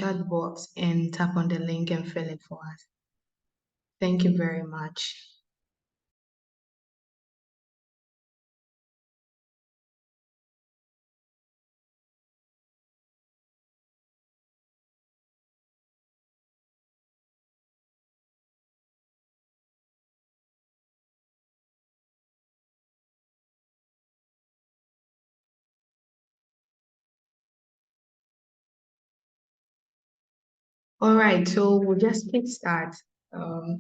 chat box and tap on the link and fill it for us. Thank you very much. All right, so we'll just kick start.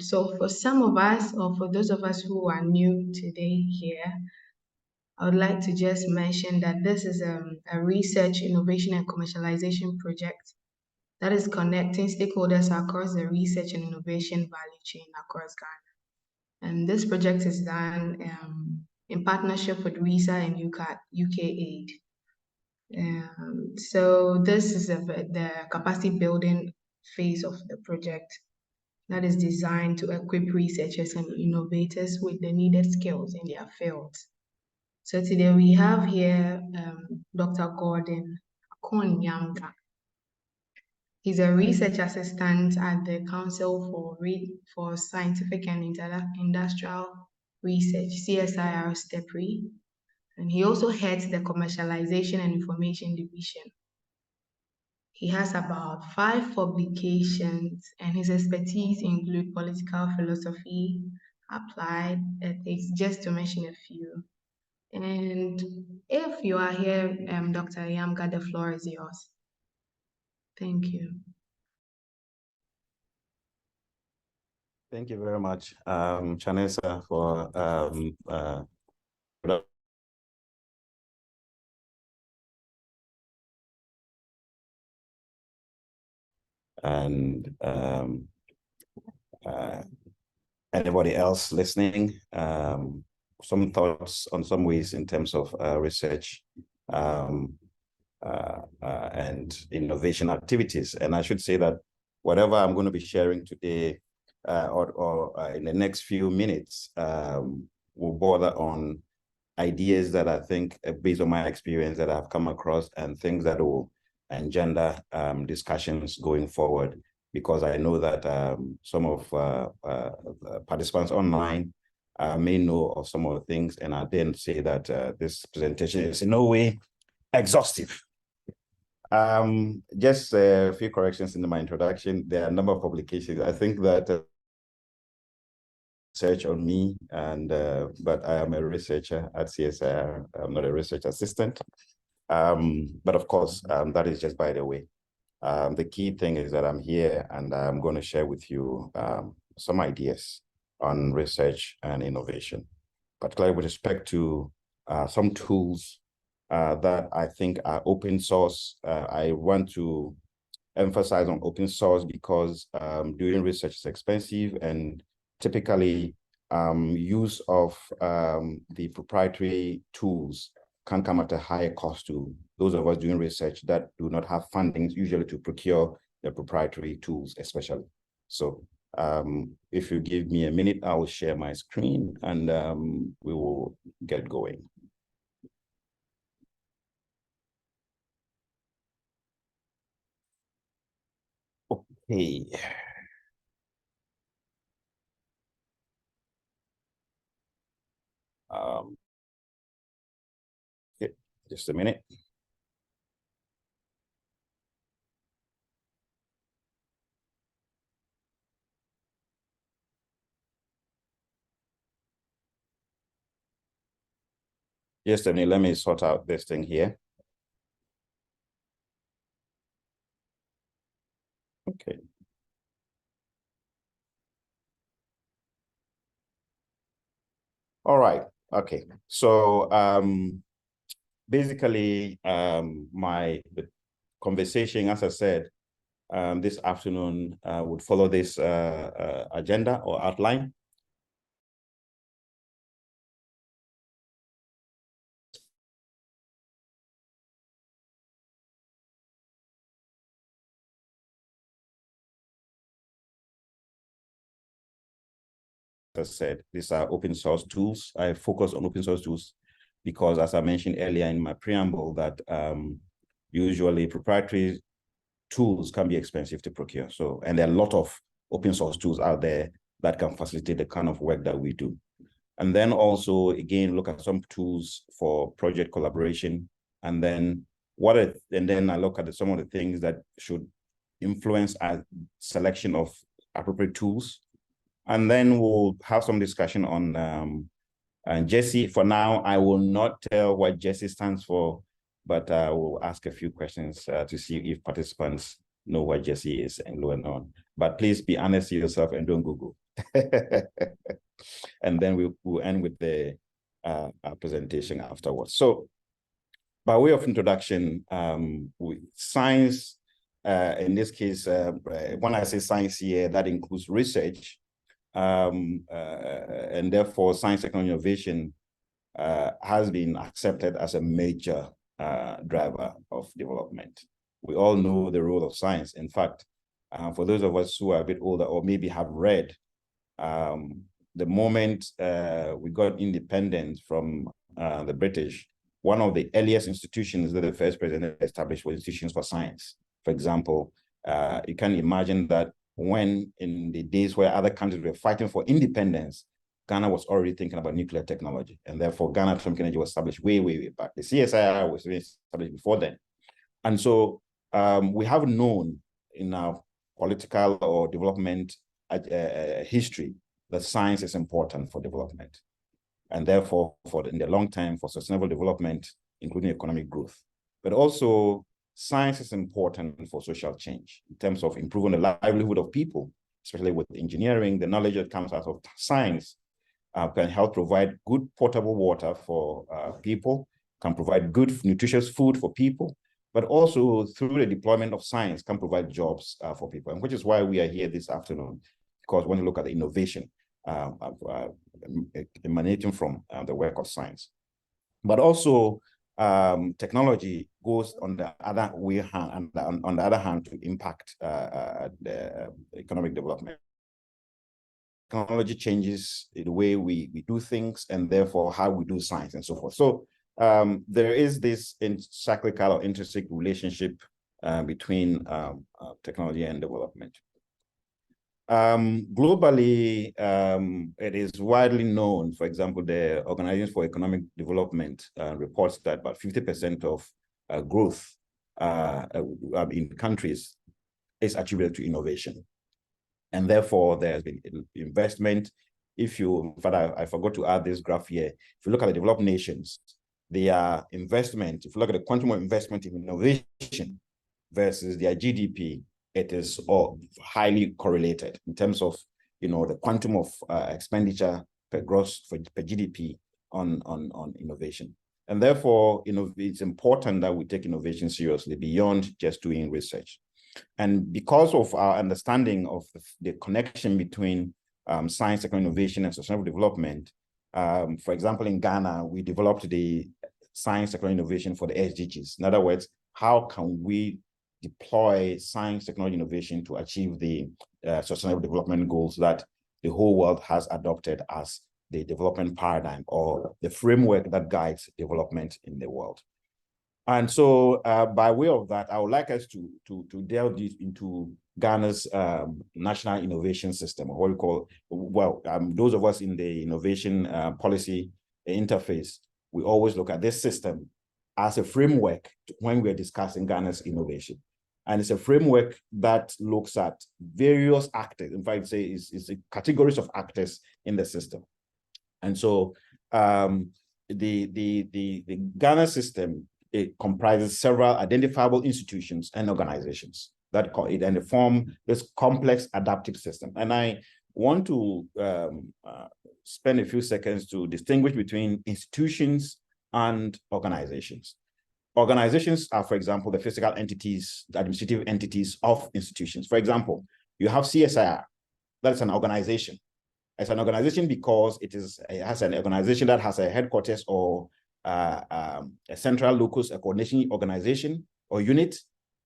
So for some of us, or for those of us who are new today here, I would like to just mention that this is a research, innovation, and commercialization project that is connecting stakeholders across the research and innovation value chain across Ghana. And this project is done in partnership with RISA and UK Aid. So this is the capacity building phase of the project that is designed to equip researchers and innovators with the needed skills in their fields. So today we have here Dr. Gordon Akonyanga. He's a research assistant at the Council for Scientific and Industrial Research, CSIR STEPRI, and he also heads the Commercialization and Information Division. He has about 5 publications, and his expertise include political philosophy, applied ethics, just to mention a few. And if you are here, Dr. Yamga, the floor is yours. Thank you. Thank you very much, Chanesa, for and anybody else listening, some thoughts on some ways in terms of research and innovation activities. And I should say that whatever I'm going to be sharing today or in the next few minutes will border on ideas that I think, based on my experience, that I've come across, and things that will engender discussions going forward, because I know that some of the participants online may know of some of the things, and I didn't say that this presentation is in no way exhaustive. Just a few corrections in my introduction. There are a number of publications. I think that search on me, and but I am a researcher at CSIR. I'm not a research assistant. But of course, that is just by the way. The key thing is that I'm here and I'm going to share with you some ideas on research and innovation, particularly with respect to some tools that I think are open source. I want to emphasize on open source because doing research is expensive, and typically use of the proprietary tools can come at a higher cost to those of us doing research that do not have funding usually to procure the proprietary tools especially. So if you give me a minute, I will share my screen and we will get going. Okay. Okay, just a minute. Just a minute, let me sort out this thing here. Okay. All right. Okay. So basically, the conversation, as I said, this afternoon would follow this agenda or outline. As I said, these are open source tools. I focus on open source tools because, as I mentioned earlier in my preamble, that usually proprietary tools can be expensive to procure. So, and there are a lot of open source tools out there that can facilitate the kind of work that we do. And then also, again, look at some tools for project collaboration. And then I look at some of the things that should influence our selection of appropriate tools. And then we'll have some discussion on GESI. For now, I will not tell what GESI stands for, but we'll ask a few questions to see if participants know what GESI is and learn on. But please be honest with yourself and don't Google. And then we'll end with the presentation afterwards. So by way of introduction, science, in this case, when I say science here, that includes research, and therefore science, technology, innovation has been accepted as a major driver of development. We all know the role of science. In fact, for those of us who are a bit older or maybe have read, the moment we got independence from the British, one of the earliest institutions that the first president established was institutions for science. For example, you can imagine that when in the days where other countries were fighting for independence, Ghana was already thinking about nuclear technology, and therefore Ghana Atomic Energy was established way, way, way back. The CSIR was established before then. And so we have known in our political or development history that science is important for development, and therefore in the long term for sustainable development, including economic growth. But also science is important for social change in terms of improving the livelihood of people, especially with engineering. The knowledge that comes out of science can help provide good potable water for people, can provide good nutritious food for people, but also through the deployment of science can provide jobs for people, and which is why we are here this afternoon, because we want to look at the innovation emanating from the work of science. But also technology goes on the other way hand, and on the other hand to impact the economic development. Technology changes the way we do things, and therefore how we do science and so forth. So there is this cyclical or intrinsic relationship between technology and development. Globally, it is widely known, for example, the Organization for Economic Development reports that about 50% of growth in countries is attributed to innovation. And therefore, there has been investment. In fact, I forgot to add this graph here. If you look at the developed nations, their investment, if you look at the quantum of investment in innovation versus their GDP, it is all highly correlated in terms of, the quantum of expenditure per GDP on innovation. And therefore, it's important that we take innovation seriously beyond just doing research. And because of our understanding of the connection between science, technology, innovation, and sustainable development, for example, in Ghana, we developed the science, technology, innovation for the SDGs. In other words, how can we deploy science, technology, innovation to achieve the sustainable development goals that the whole world has adopted as the development paradigm or the framework that guides development in the world. And so by way of that, I would like us to delve into Ghana's national innovation system, or what we call, those of us in the innovation policy interface, we always look at this system as a framework when we're discussing Ghana's innovation. And it's a framework that looks at various actors. In fact, it's categories of actors in the system. And so the Ghana system, it comprises several identifiable institutions and organizations that form this complex adaptive system. And I want to spend a few seconds to distinguish between institutions and organizations. Organizations are, for example, the physical entities, the administrative entities of institutions. For example, you have CSIR, that's an organization. It's an organization because it has an organization that has a headquarters or a central locus, a coordination organization or unit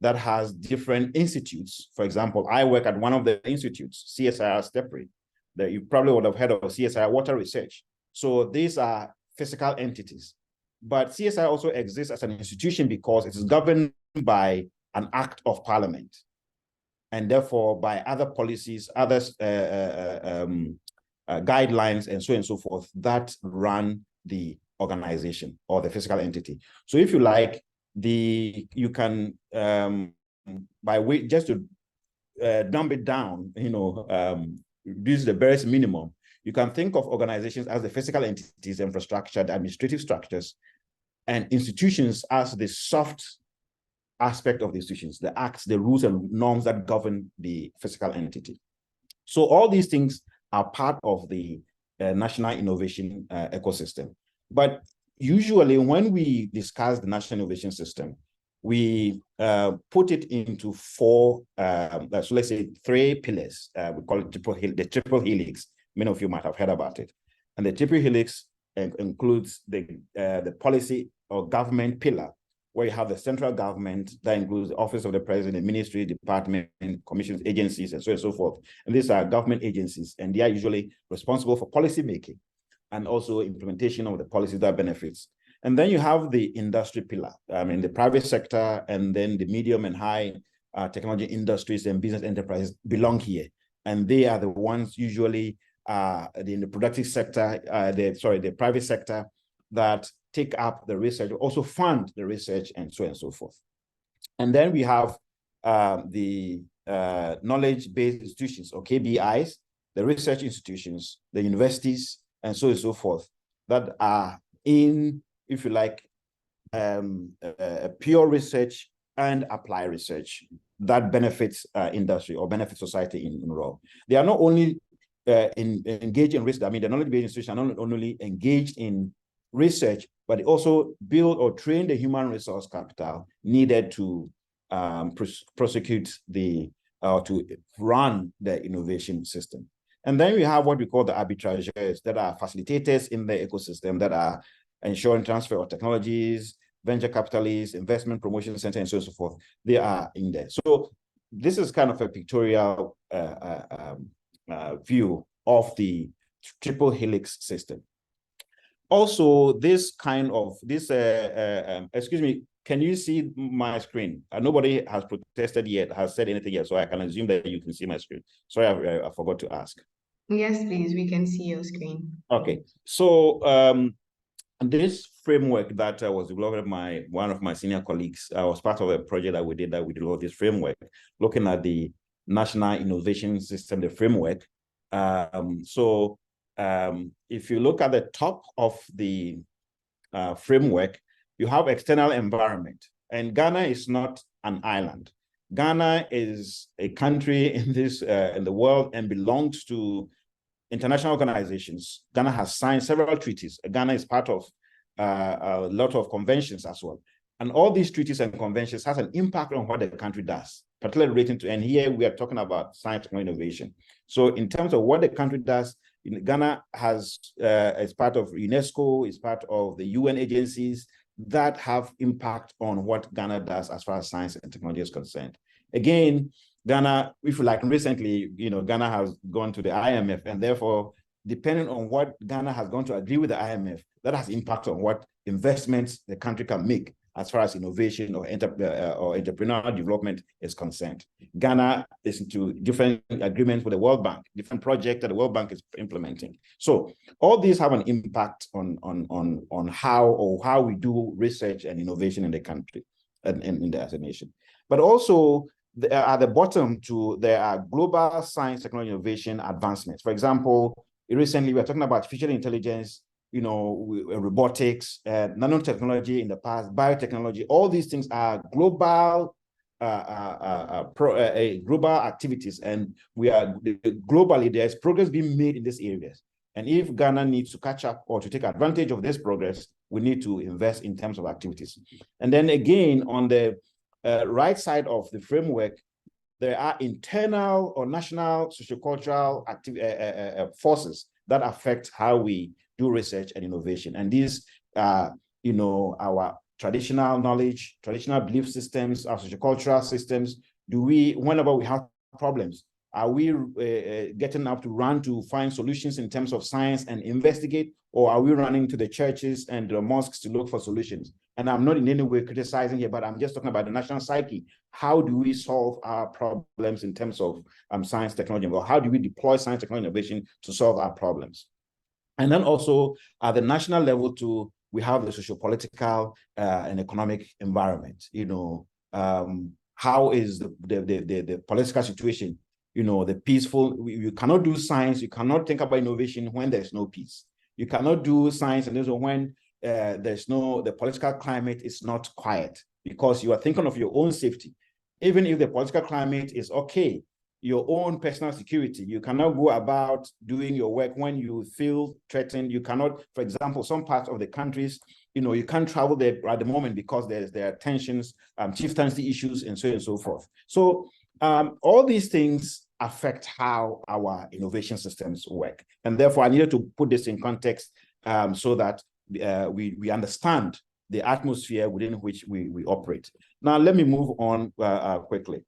that has different institutes. For example, I work at one of the institutes, CSIR Stepri, that you probably would have heard of, CSIR Water Research. So these are physical entities. But CSIR also exists as an institution because it is governed by an act of parliament. And therefore, by other policies, other guidelines, and so on and so forth, that run the organization or the physical entity. So if you like, you can, just to dump it down, reduce the barest minimum, you can think of organizations as the physical entities, infrastructure, the administrative structures, and institutions as the soft aspect of the institutions, the acts, the rules and norms that govern the physical entity. So all these things are part of the national innovation ecosystem. But usually when we discuss the national innovation system, we put it into four, so let's say 3 pillars. We call it the triple helix. Many of you might have heard about it. And the triple helix includes the policy or government pillar, where you have the central government that includes the office of the president, ministry, department, commissions, agencies, and so on and so forth. And these are government agencies, and they are usually responsible for policy making and also implementation of the policies that benefits. And then you have the industry pillar, the private sector, and then the medium and high technology industries and business enterprises belong here. And they are the ones usually in the productive sector, the private sector, that take up the research, also fund the research, and so on and so forth. And then we have the knowledge-based institutions, or KBIs, the research institutions, the universities, and so on and so forth, that are in, if you like, pure research and applied research that benefits industry or benefits society in role. They are not only engaged in research, the knowledge-based institutions are not only engaged in research, but they also build or train the human resource capital needed to prosecute to run the innovation system. And then we have what we call the arbitrageurs, that are facilitators in the ecosystem, that are ensuring transfer of technologies, venture capitalists, investment promotion center, and so on and so forth. They are in there. So this is kind of a pictorial view of the triple helix system. Also, excuse me, can you see my screen? Nobody has protested yet, has said anything yet, so I can assume that you can see my screen. Sorry, I forgot to ask. Yes, please, we can see your screen. Okay, so this framework that was developed by one of my senior colleagues was part of a project that we did, developed this framework, looking at the national innovation system, the framework. If you look at the top of the framework, you have external environment, and Ghana is not an island. Ghana is a country in the world and belongs to international organizations. Ghana has signed several treaties. Ghana is part of a lot of conventions as well. And all these treaties and conventions has an impact on what the country does, particularly relating to, and here we are talking about science and innovation. So in terms of what the country does, Ghana has, as part of UNESCO, is part of the UN agencies that have impact on what Ghana does as far as science and technology is concerned. Again, Ghana, if you like, recently, Ghana has gone to the IMF, and therefore, depending on what Ghana has gone to agree with the IMF, that has impact on what investments the country can make as far as innovation or entrepreneurial development is concerned. Ghana is into different agreements with the World Bank, different projects that the World Bank is implementing. So all these have an impact on how we do research and innovation in the country and in the as a nation. But also at the bottom there are global science, technology, innovation advancements. For example, recently we are talking about artificial intelligence, robotics, nanotechnology in the past, biotechnology. All these things are global global activities, and globally there is progress being made in these areas. And if Ghana needs to catch up or to take advantage of this progress, we need to invest in terms of activities. And then again, on the right side of the framework, there are internal or national sociocultural forces that affect how we do research and innovation. And these are, our traditional knowledge, traditional belief systems, our sociocultural systems. Whenever we have problems, Are we getting up to run to find solutions in terms of science and investigate, or are we running to the churches and the mosques to look for solutions? And I'm not in any way criticizing here, but I'm just talking about the national psyche. How do we solve our problems in terms of science, technology, or how do we deploy science, technology, innovation to solve our problems? And then also at the national level too, we have the socio-political and economic environment. How is the political situation? The peaceful. You cannot do science. You cannot think about innovation when there's no peace. You cannot do science and also when the political climate is not quiet, because you are thinking of your own safety. Even if the political climate is okay, your own personal security, you cannot go about doing your work when you feel threatened. You cannot, for example, some parts of the countries, you can't travel there at the moment because there are tensions, chieftaincy issues, and so on and so forth. So all these things affect how our innovation systems work. And therefore, I needed to put this in context so that we understand the atmosphere within which we operate. Now, let me move on quickly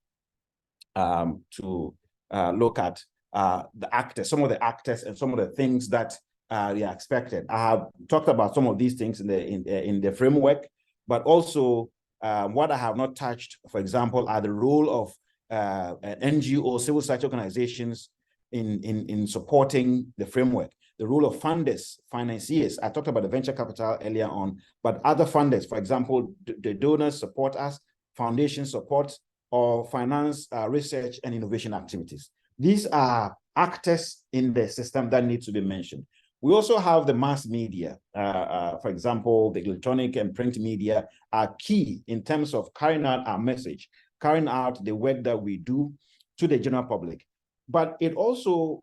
to look at the actors, some of the actors and some of the things that they are expected. I have talked about some of these things in the framework, but also what I have not touched, for example, are the role of NGO, civil society organizations in supporting the framework, the role of funders, financiers. I talked about the venture capital earlier on, but other funders, for example, the donors support us, foundations support or finance research and innovation activities. These are actors in the system that need to be mentioned. We also have the mass media. For example, the electronic and print media are key in terms of carrying out our message, carrying out the work that we do to the general public. But it also,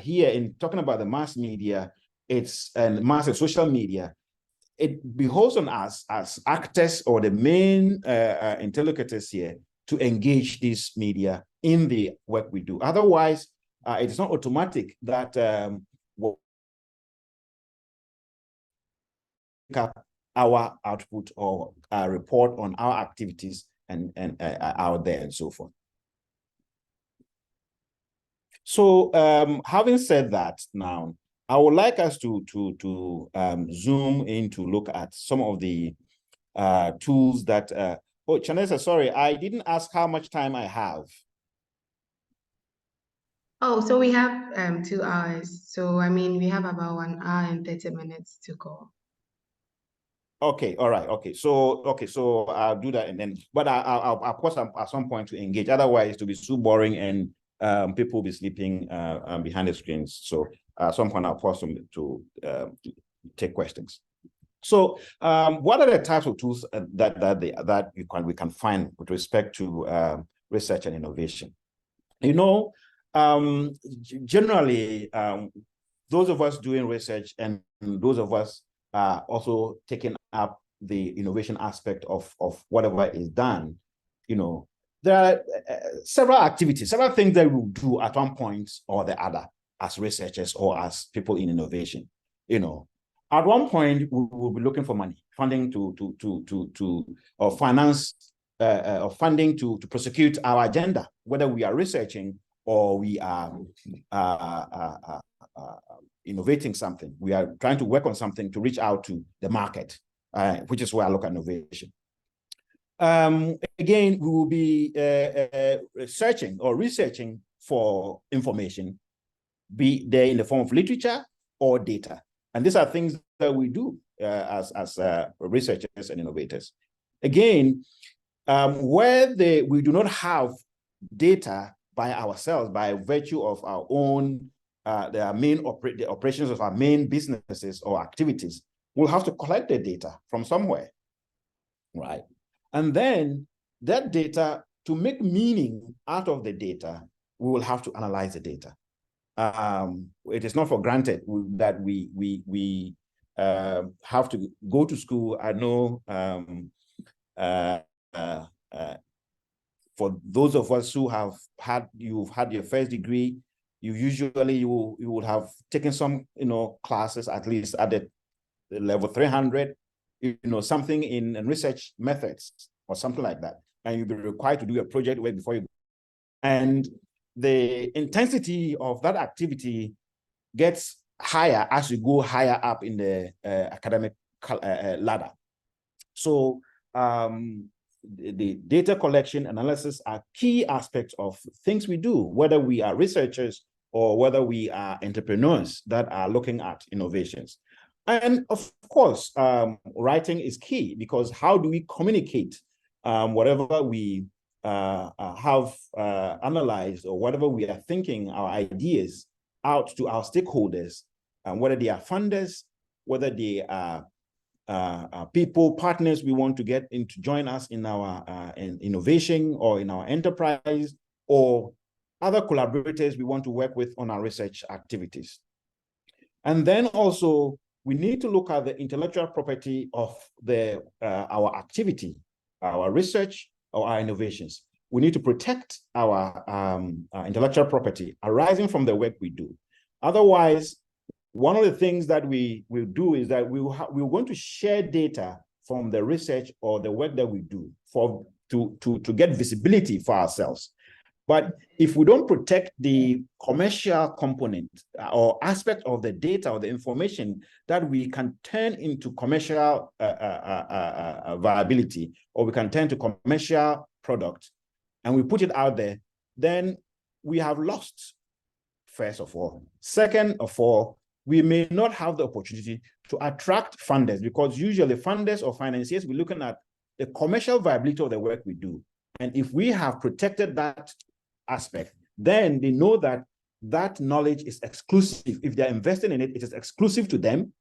here in talking about the mass media, and mass and social media, it behoves on us as actors or the main interlocutors here to engage these media in the work we do. Otherwise, it's not automatic that our output or report on our activities and out there and so forth. So having said that, now I would like us to zoom in to look at some of the tools that. Oh, Chanesa, sorry, I didn't ask how much time I have. Oh, so we have 2 hours. So I mean, we have about 1 hour and 30 minutes to go. Okay, all right, okay. So I'll do that, and then, but I'll pause at some point to engage. Otherwise, it will be too boring, and people will be sleeping behind the screens. So at some point, I'll pause to take questions. So what are the types of tools that we can find with respect to research and innovation? Generally, those of us doing research and those of us also taking up the innovation aspect of whatever is done, there are several activities, several things that we do at one point or the other as researchers or as people in innovation. At one point, we will be looking for money, funding or finance or funding to prosecute our agenda, whether we are researching or we are innovating something. We are trying to work on something to reach out to the market, which is where I look at innovation. Again, we will be searching or researching for information, be there in the form of literature or data. And these are things that we do as researchers and innovators. Again, where we do not have data by ourselves, by virtue of our own, the operations of our main businesses or activities, we'll have to collect the data from somewhere, right? And then that data, to make meaning out of the data, we will have to analyze the data. It is not for granted that we have to go to school. I know for those of us who you've had your first degree, you would have taken some classes at least at the level 300, something in research methods or something like that, and you'll be required to do a project work before you. And the intensity of that activity gets higher as you go higher up in the academic ladder. So the data collection analysis are key aspects of things we do, whether we are researchers or whether we are entrepreneurs that are looking at innovations. And of course, writing is key, because how do we communicate whatever we have analyzed, or whatever we are thinking, our ideas, out to our stakeholders, whether they are funders, whether they are people, partners we want to get in to join us in our in innovation or in our enterprise, or other collaborators we want to work with on our research activities. And then also, we need to look at the intellectual property of our activity, our research, or our innovations. We need to protect our intellectual property arising from the work we do. Otherwise, one of the things that we will do is that we're going to share data from the research or the work that we do to get visibility for ourselves. But if we don't protect the commercial component or aspect of the data or the information that we can turn into commercial viability, or we can turn to commercial product, and we put it out there, then we have lost, first of all. Second of all, we may not have the opportunity to attract funders, because usually funders or financiers, we're looking at the commercial viability of the work we do. And if we have protected that aspect, then they know that that knowledge is exclusive. If they're investing in it, it is exclusive to them,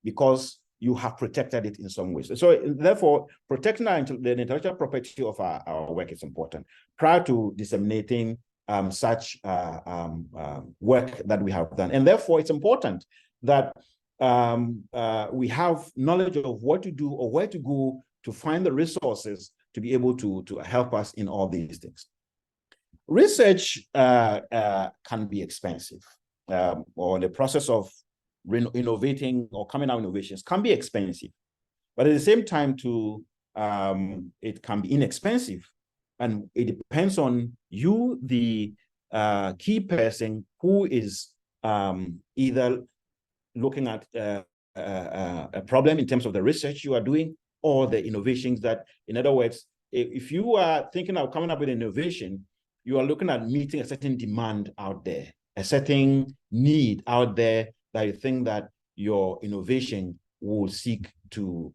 because you have protected it in some ways. So therefore, protecting the intellectual property of our work is important prior to disseminating such work that we have done. And therefore, it's important that we have knowledge of what to do or where to go to find the resources to be able to help us in all these things. Research can be expensive, or the process of innovating or coming out innovations can be expensive. But at the same time, it can be inexpensive. And it depends on you, the key person, who is either looking at a problem in terms of the research you are doing, or the innovations that, in other words, if you are thinking of coming up with innovation, you are looking at meeting a certain demand out there, a certain need out there that you think that your innovation will seek to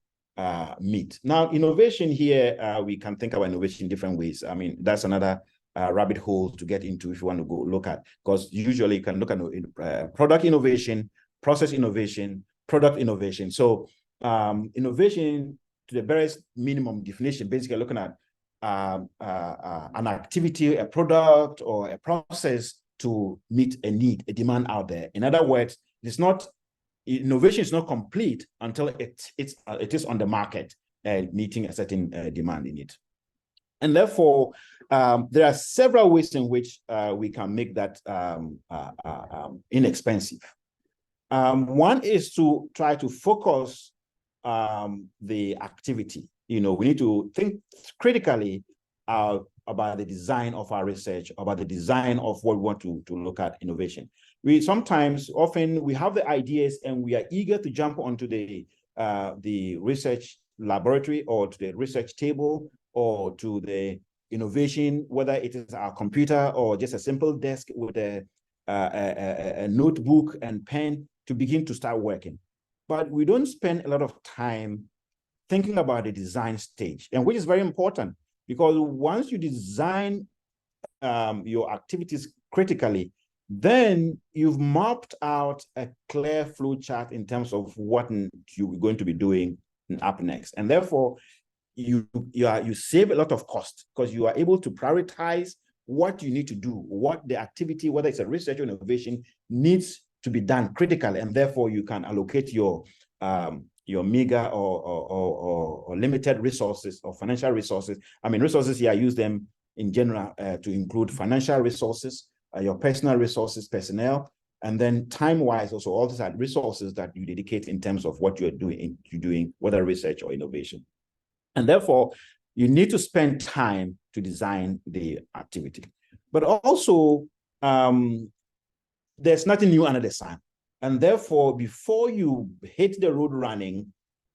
meet. Now, innovation here, we can think about innovation in different ways. I mean, that's another rabbit hole to get into if you want to go look at, because usually you can look at product innovation, process innovation, product innovation. So innovation, to the barest minimum definition, basically looking at an activity, a product, or a process to meet a need, a demand out there. In other words, innovation is not complete until it is on the market, meeting a certain demand in it. And therefore, there are several ways in which we can make that inexpensive. One is to try to focus the activity. We need to think critically about the design of our research, about the design of what we want to look at innovation. Often we have the ideas and we are eager to jump onto the research laboratory or to the research table or to the innovation, whether it is our computer or just a simple desk with a notebook and pen to begin to start working. But we don't spend a lot of time thinking about the design stage, and which is very important, because once you design your activities critically, then you've mapped out a clear flow chart in terms of what you're going to be doing up next. And therefore, you save a lot of cost, because you are able to prioritize what you need to do, what the activity, whether it's a research or innovation, needs to be done critically. And therefore, you can allocate your meager or limited resources or financial resources. I mean, resources here, I use them in general to include financial resources, your personal resources, personnel, and then time-wise also all these are resources that you dedicate in terms of what you're doing, whether research or innovation. And therefore, you need to spend time to design the activity. But also, there's nothing new under the sun. And therefore, before you hit the road running,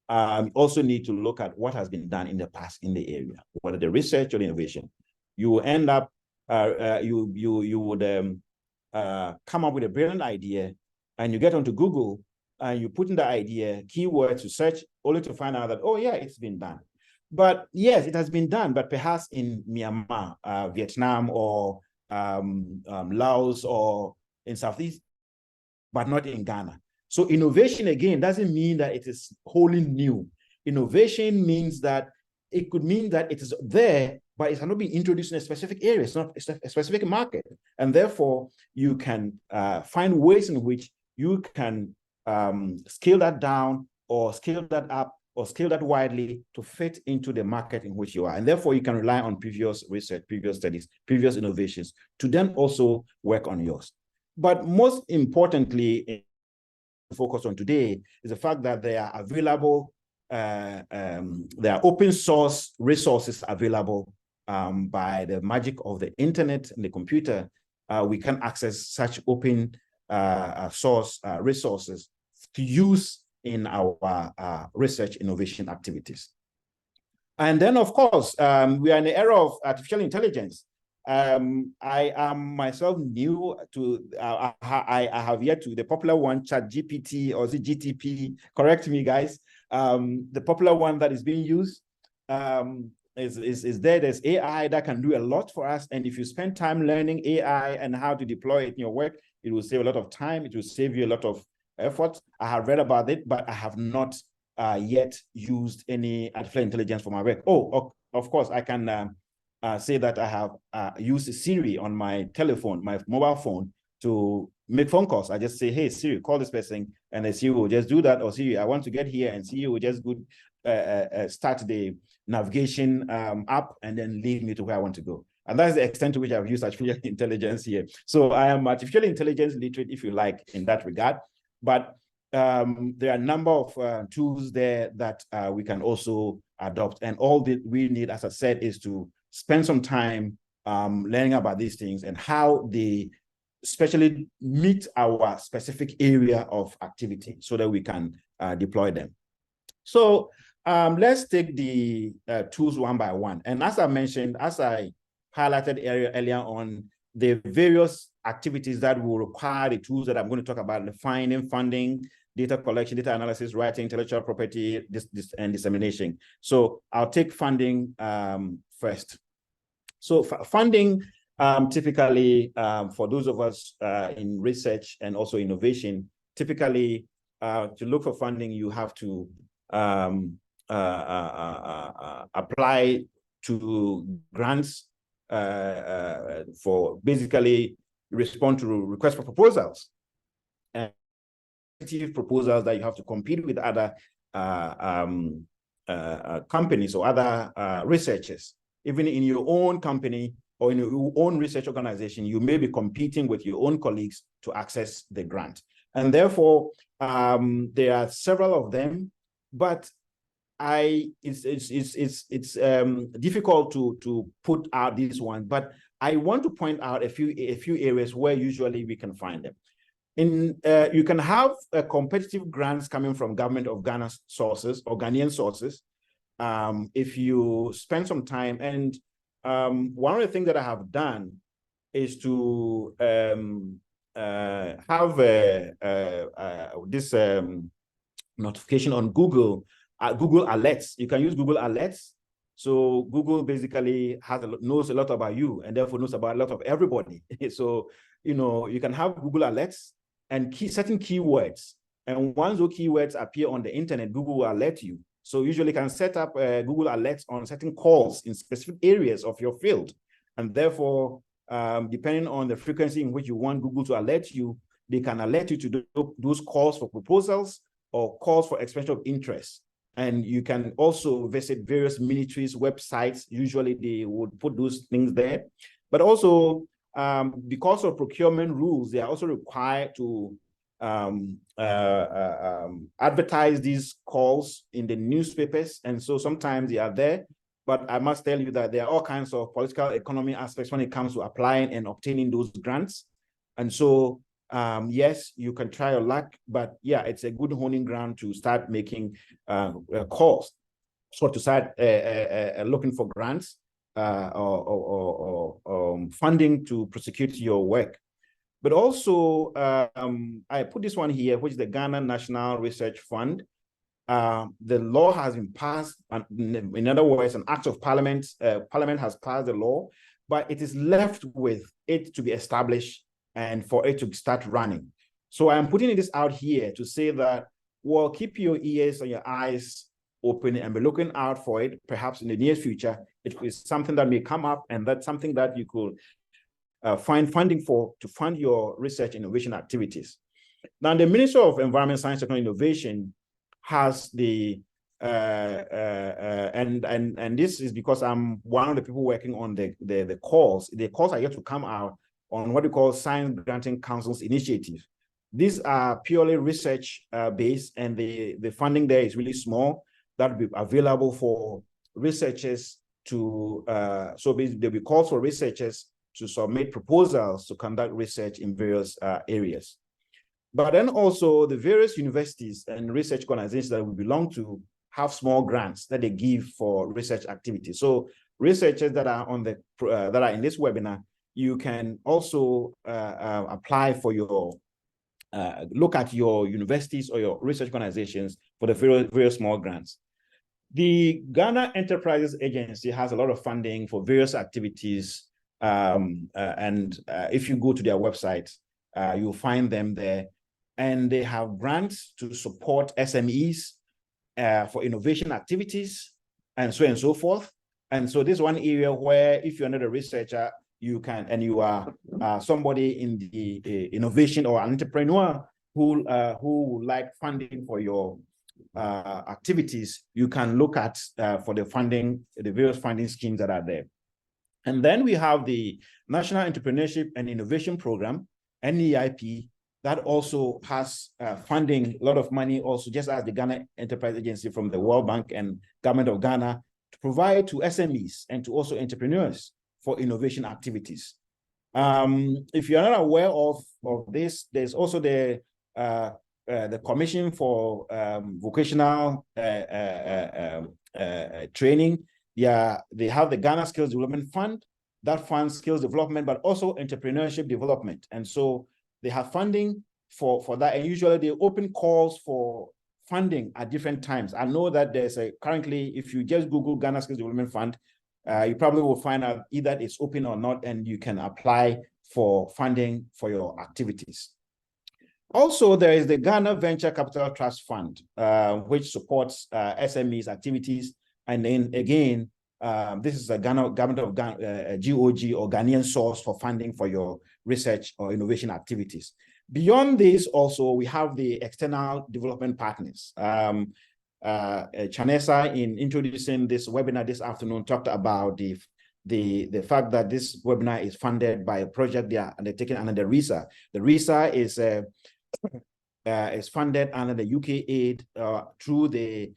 you also need to look at what has been done in the past in the area, whether the research or the innovation. You will end up, you would come up with a brilliant idea, and you get onto Google, and you put in the idea, keywords to search, only to find out that, oh yeah, it's been done. But yes, it has been done, but perhaps in Myanmar, Vietnam, or Laos, or in Southeast, but not in Ghana. So innovation, again, doesn't mean that it is wholly new. Innovation means that it could mean that it is there, but it cannot be introduced in a specific area. It's not a specific market. And therefore, you can find ways in which you can scale that down, or scale that up, or scale that widely to fit into the market in which you are. And therefore, you can rely on previous research, previous studies, previous innovations to then also work on yours. But most importantly, focus on today is the fact that there are available, there are open source resources available by the magic of the internet and the computer. We can access such open source resources to use in our research innovation activities. And then, of course, we are in the era of artificial intelligence. I am myself new to, I have yet to, the popular one, ChatGPT, or the GTP, correct me, guys. The popular one that is being used is there. There's AI that can do a lot for us. And if you spend time learning AI and how to deploy it in your work, it will save a lot of time. It will save you a lot of effort. I have read about it, but I have not yet used any artificial intelligence for my work. Oh, of course, I can say that I have used Siri on my telephone, my mobile phone, to make phone calls. I just say, hey, Siri, call this person, and the Siri will just do that. Or Siri, I want to get here, and Siri will just go, start the navigation app and then lead me to where I want to go. And that's the extent to which I've used artificial intelligence here. So I am artificial intelligence literate, if you like, in that regard. But there are a number of tools there that we can also adopt. And all that we need, as I said, is to spend some time learning about these things and how they especially meet our specific area of activity so that we can deploy them. So let's take the tools one by one. And as I mentioned, as I highlighted earlier on, the various activities that will require the tools that I'm going to talk about: the finding, funding, data collection, data analysis, writing, intellectual property, and dissemination. So I'll take funding first. So funding, typically, for those of us in research and also innovation, typically to look for funding, you have to apply to grants for basically respond to requests for proposals. And proposals that you have to compete with other companies or other researchers. Even in your own company or in your own research organization, you may be competing with your own colleagues to access the grant. And therefore, there are several of them, but it's difficult to put out this one. But I want to point out a few areas where usually we can find them. You can have competitive grants coming from government of Ghana sources or Ghanaian sources. If you spend some time, and one of the things that I have done is to have this notification on Google Alerts. You can use Google Alerts. So Google basically knows a lot about you, and therefore knows about a lot of everybody. So, you can have Google Alerts and certain keywords. And once those keywords appear on the internet, Google will alert you. So usually you can set up Google Alerts on certain calls in specific areas of your field. And therefore, depending on the frequency in which you want Google to alert you, they can alert you to do those calls for proposals or calls for expression of interest. And you can also visit various ministries' websites. Usually they would put those things there. But also, because of procurement rules, they are also required to advertise these calls in the newspapers. And so sometimes they are there, But I must tell you that there are all kinds of political economy aspects when it comes to applying and obtaining those grants. And so, yes, you can try your luck, but yeah, it's a good honing ground to start making calls. So to start looking for grants or funding to prosecute your work. But also, I put this one here, which is the Ghana National Research Fund. The law has been passed, in other words, an act of parliament. Parliament has passed the law, but it is left with it to be established and for it to start running. So I'm putting this out here to say that, well, keep your ears and your eyes open and be looking out for it. Perhaps in the near future, it is something that may come up, and that's something that you could find funding for to fund your research and innovation activities. Now, the Ministry of Environment, Science, Technology, and Innovation has the and this is because I'm one of the people working on the calls. The calls are yet to come out on what we call Science Granting Council's initiative. These are purely research based, and the funding there is really small. That will be available for researchers to so there'll be calls for researchers to submit proposals to conduct research in various areas. But then also the various universities and research organizations that we belong to have small grants that they give for research activities. So researchers that are on the that are in this webinar, you can also apply for your look at your universities or your research organizations for the very small grants. The Ghana Enterprises Agency has a lot of funding for various activities, and if you go to their website, you'll find them there. And they have grants to support SMEs for innovation activities and so on and so forth. And so this is one area where if you're not a researcher, you can, and you are somebody in the innovation or an entrepreneur who would like funding for your activities, you can look at for the funding, the various funding schemes that are there. And then we have the National Entrepreneurship and Innovation Program, NEIP, that also has funding, a lot of money also, just as the Ghana Enterprise Agency from the World Bank and Government of Ghana, to provide to SMEs and to also entrepreneurs for innovation activities. If you're not aware of this, there's also the Commission for Vocational Training. Yeah, they have the Ghana Skills Development Fund that funds skills development, but also entrepreneurship development. And so they have funding for that, and usually they open calls for funding at different times. I know that there's currently, if you just Google Ghana Skills Development Fund, you probably will find out either it's open or not, and you can apply for funding for your activities. Also, there is the Ghana Venture Capital Trust Fund, which supports SMEs activities. And then again, this is a government of Ghana, GOG or Ghanaian source for funding for your research or innovation activities. Beyond this, also, we have the external development partners. Chanesa, in introducing this webinar this afternoon, talked about the fact that this webinar is funded by a project they are undertaking under the RISA. The RISA is funded under the UK aid through the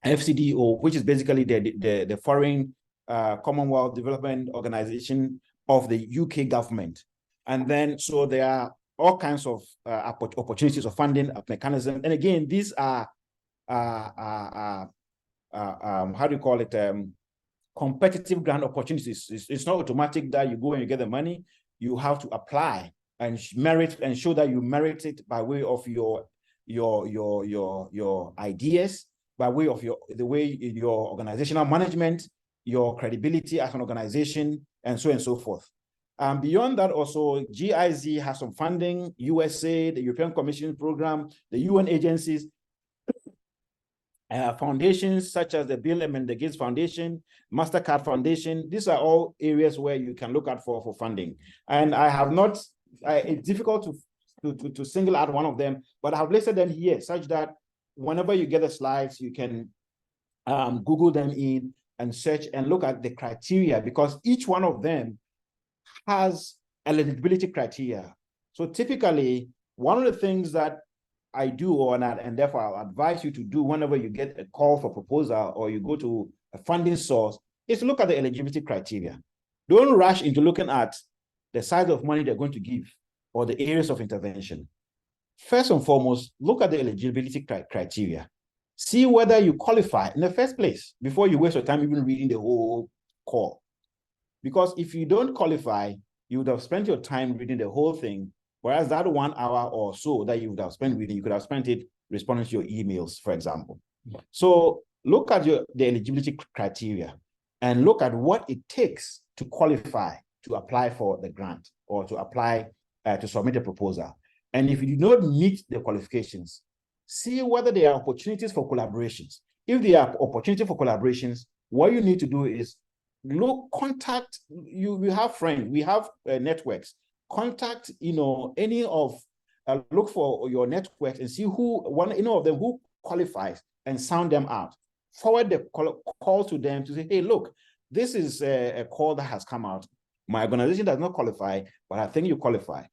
FCDO, which is basically the Foreign Commonwealth Development Organization of the UK government. And then, so there are all kinds of opportunities of funding mechanism. And again, these are, how do you call it, competitive grant opportunities. It's not automatic that you go and you get the money. You have to apply and merit and show that you merit it by way of your ideas, by way of your organizational management, your credibility as an organization, and so on and so forth. Beyond that, also, GESI has some funding, USA, the European Commission program, the UN agencies, foundations such as the Bill and Melinda Gates Foundation, MasterCard Foundation. These are all areas where you can look at for funding. And I have not, it's difficult to single out one of them, but I have listed them here such that whenever you get the slides, you can Google them in and search and look at the criteria, because each one of them has eligibility criteria. So typically, one of the things that I do, or not, and therefore I'll advise you to do whenever you get a call for proposal or you go to a funding source, is to look at the eligibility criteria. Don't rush into looking at the size of money they're going to give or the areas of intervention. First and foremost, look at the eligibility criteria. See whether you qualify in the first place before you waste your time even reading the whole call. Because if you don't qualify, you would have spent your time reading the whole thing, whereas that 1 hour or so that you would have spent reading, you could have spent it responding to your emails, for example. So look at the eligibility criteria and look at what it takes to qualify to apply for the grant or to apply to submit a proposal. And if you do not meet the qualifications, see whether there are opportunities for collaborations. If there are opportunities for collaborations, what you need to do is contact, we have friends, we have networks, contact, any of, look for your networks and see any of them who qualifies and sound them out. Forward the call to them to say, hey, look, this is a call that has come out. My organization does not qualify, but I think you qualify.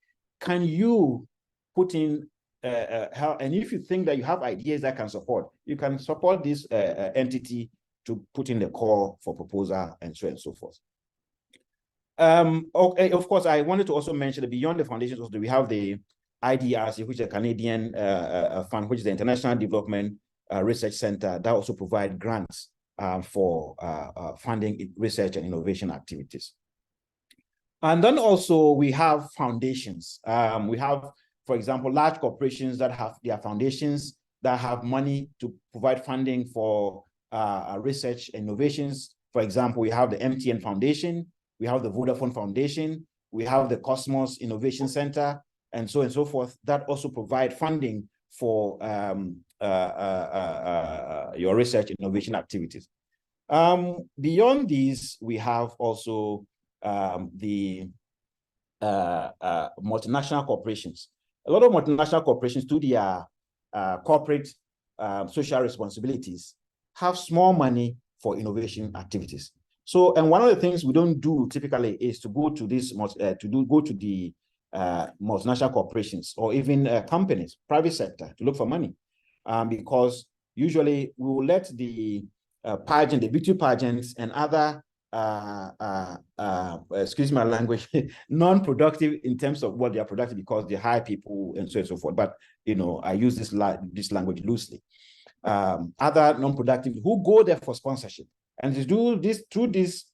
Can you put in help? And if you think that you have ideas that can support, you can support this entity to put in the call for proposal and so on and so forth. Okay, of course, I wanted to also mention that beyond the foundations, also we have the IDRC, which is a Canadian fund, which is the International Development Research Center, that also provide grants for funding research and innovation activities. And then also we have foundations. We have, for example, large corporations that have their foundations that have money to provide funding for research and innovations. For example, we have the MTN Foundation, we have the Vodafone Foundation, we have the Cosmos Innovation Center, and so forth, that also provide funding for your research innovation activities. Beyond these, we have also the multinational corporations. A lot of multinational corporations do their corporate social responsibilities, have small money for innovation activities. So, and one of the things we don't do typically is to go to this, go to the multinational corporations or even companies, private sector, to look for money, because usually we will let the pageant, the beauty pageants and other, excuse my language, non-productive in terms of what they are productive because they hire people and so forth. But, I use this language loosely. Other non-productive who go there for sponsorship and to do this through these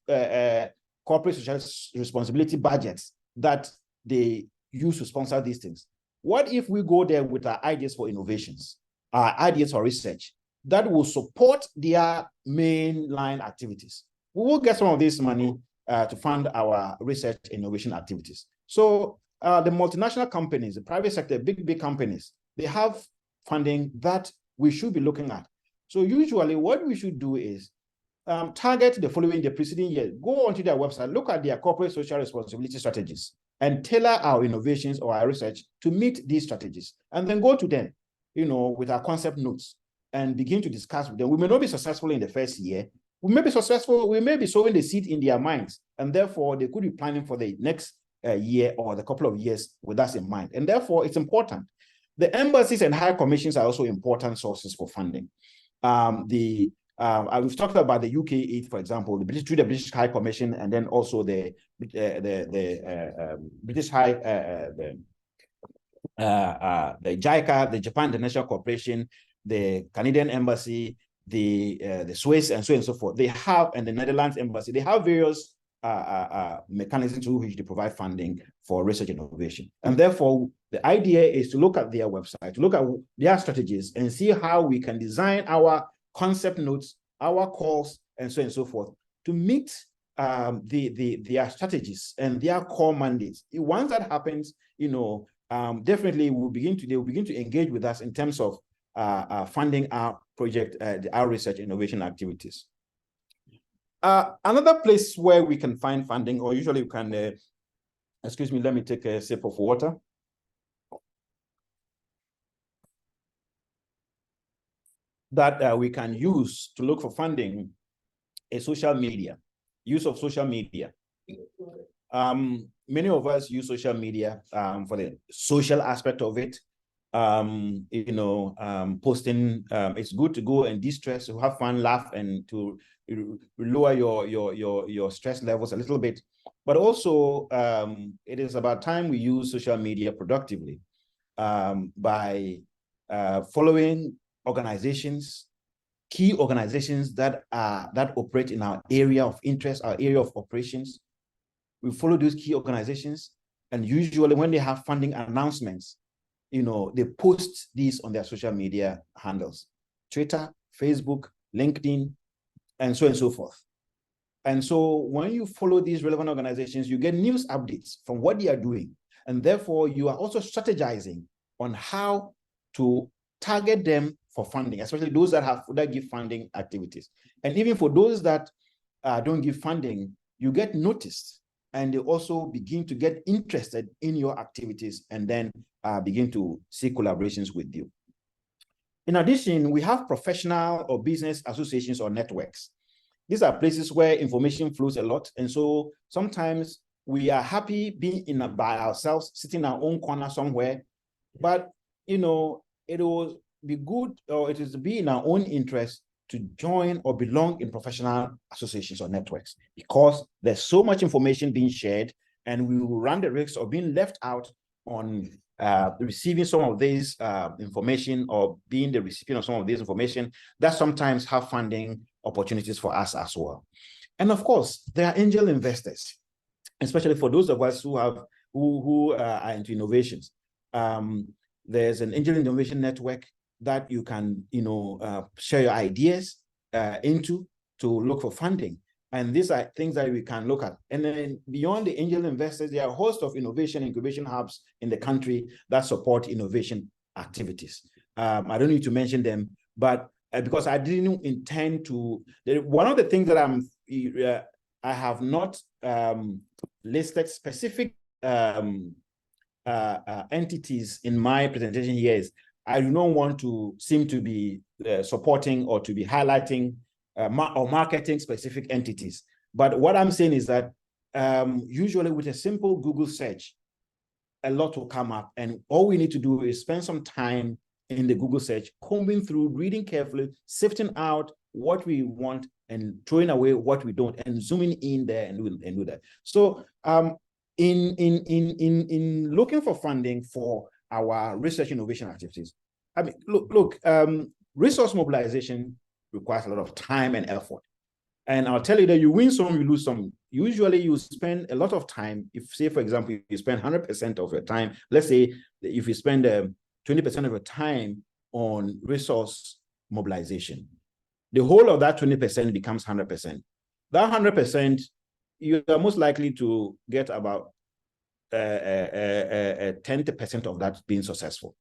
corporate social responsibility budgets that they use to sponsor these things. What if we go there with our ideas for innovations, our ideas for research that will support their mainline activities? We will get some of this money to fund our research innovation activities. So the multinational companies, the private sector, big companies, they have funding that we should be looking at. So usually what we should do is target the preceding year, go onto their website, look at their corporate social responsibility strategies and tailor our innovations or our research to meet these strategies. And then go to them, with our concept notes and begin to discuss with them. We may not be successful in the first year. We may be successful, we may be sowing the seed in their minds, and therefore they could be planning for the next year or the couple of years with us in mind. And therefore it's important. The embassies and high commissions are also important sources for funding. We've talked about the UK aid, for example, through the British High Commission, and then also the British High, the JICA, the Japan International Corporation, the Canadian Embassy, the Swiss, and so on and so forth. They have, and the Netherlands Embassy, they have various mechanisms through which they provide funding for research and innovation. And therefore, the idea is to look at their website, to look at their strategies and see how we can design our concept notes, our calls, and so on and so forth to meet their strategies and their core mandates. Once that happens, definitely they will begin to engage with us in terms of funding our project, our research innovation activities. Another place where we can find funding, or usually you can, excuse me, let me take a sip of water. That we can use to look for funding is social media, use of social media. Many of us use social media for the social aspect of it. posting. It's good to go and de-stress, to have fun, laugh, and to lower your stress levels a little bit. But also, it is about time we use social media productively by following organizations, key organizations that operate in our area of interest, our area of operations. We follow those key organizations, and usually when they have funding announcements, they post these on their social media handles, Twitter, Facebook, LinkedIn, and so forth. And so when you follow these relevant organizations, you get news updates from what they are doing. And therefore, you are also strategizing on how to target them for funding, especially those that give funding activities. And even for those that don't give funding, you get noticed, and they also begin to get interested in your activities, and then begin to see collaborations with you. In addition, we have professional or business associations or networks. These are places where information flows a lot. And so sometimes we are happy being by ourselves, sitting in our own corner somewhere. But, it will be good, or it is to be in our own interest to join or belong in professional associations or networks, because there's so much information being shared, and we will run the risk of being left out on receiving some of this information, or being the recipient of some of this information that sometimes have funding opportunities for us as well. And of course, there are angel investors, especially for those of us who are into innovations. There's an angel innovation network that you can, share your ideas into to look for funding. And these are things that we can look at. And then beyond the angel investors, there are a host of innovation incubation hubs in the country that support innovation activities. I don't need to mention them, but because I didn't intend to, one of the things that I have not listed specific entities in my presentation here is, I do not want to seem to be supporting or to be highlighting or marketing specific entities. But what I'm saying is that usually with a simple Google search, a lot will come up, and all we need to do is spend some time in the Google search, combing through, reading carefully, sifting out what we want and throwing away what we don't, and zooming in there and do that. So in looking for funding for our research innovation activities, I mean, look, resource mobilization requires a lot of time and effort. And I'll tell you that you win some, you lose some. Usually you spend a lot of time. If, say, for example, you spend 100% of your time, let's say if you spend 20% of your time on resource mobilization, the whole of that 20% becomes 100%. That 100%, you are most likely to get about 10% of that being successful.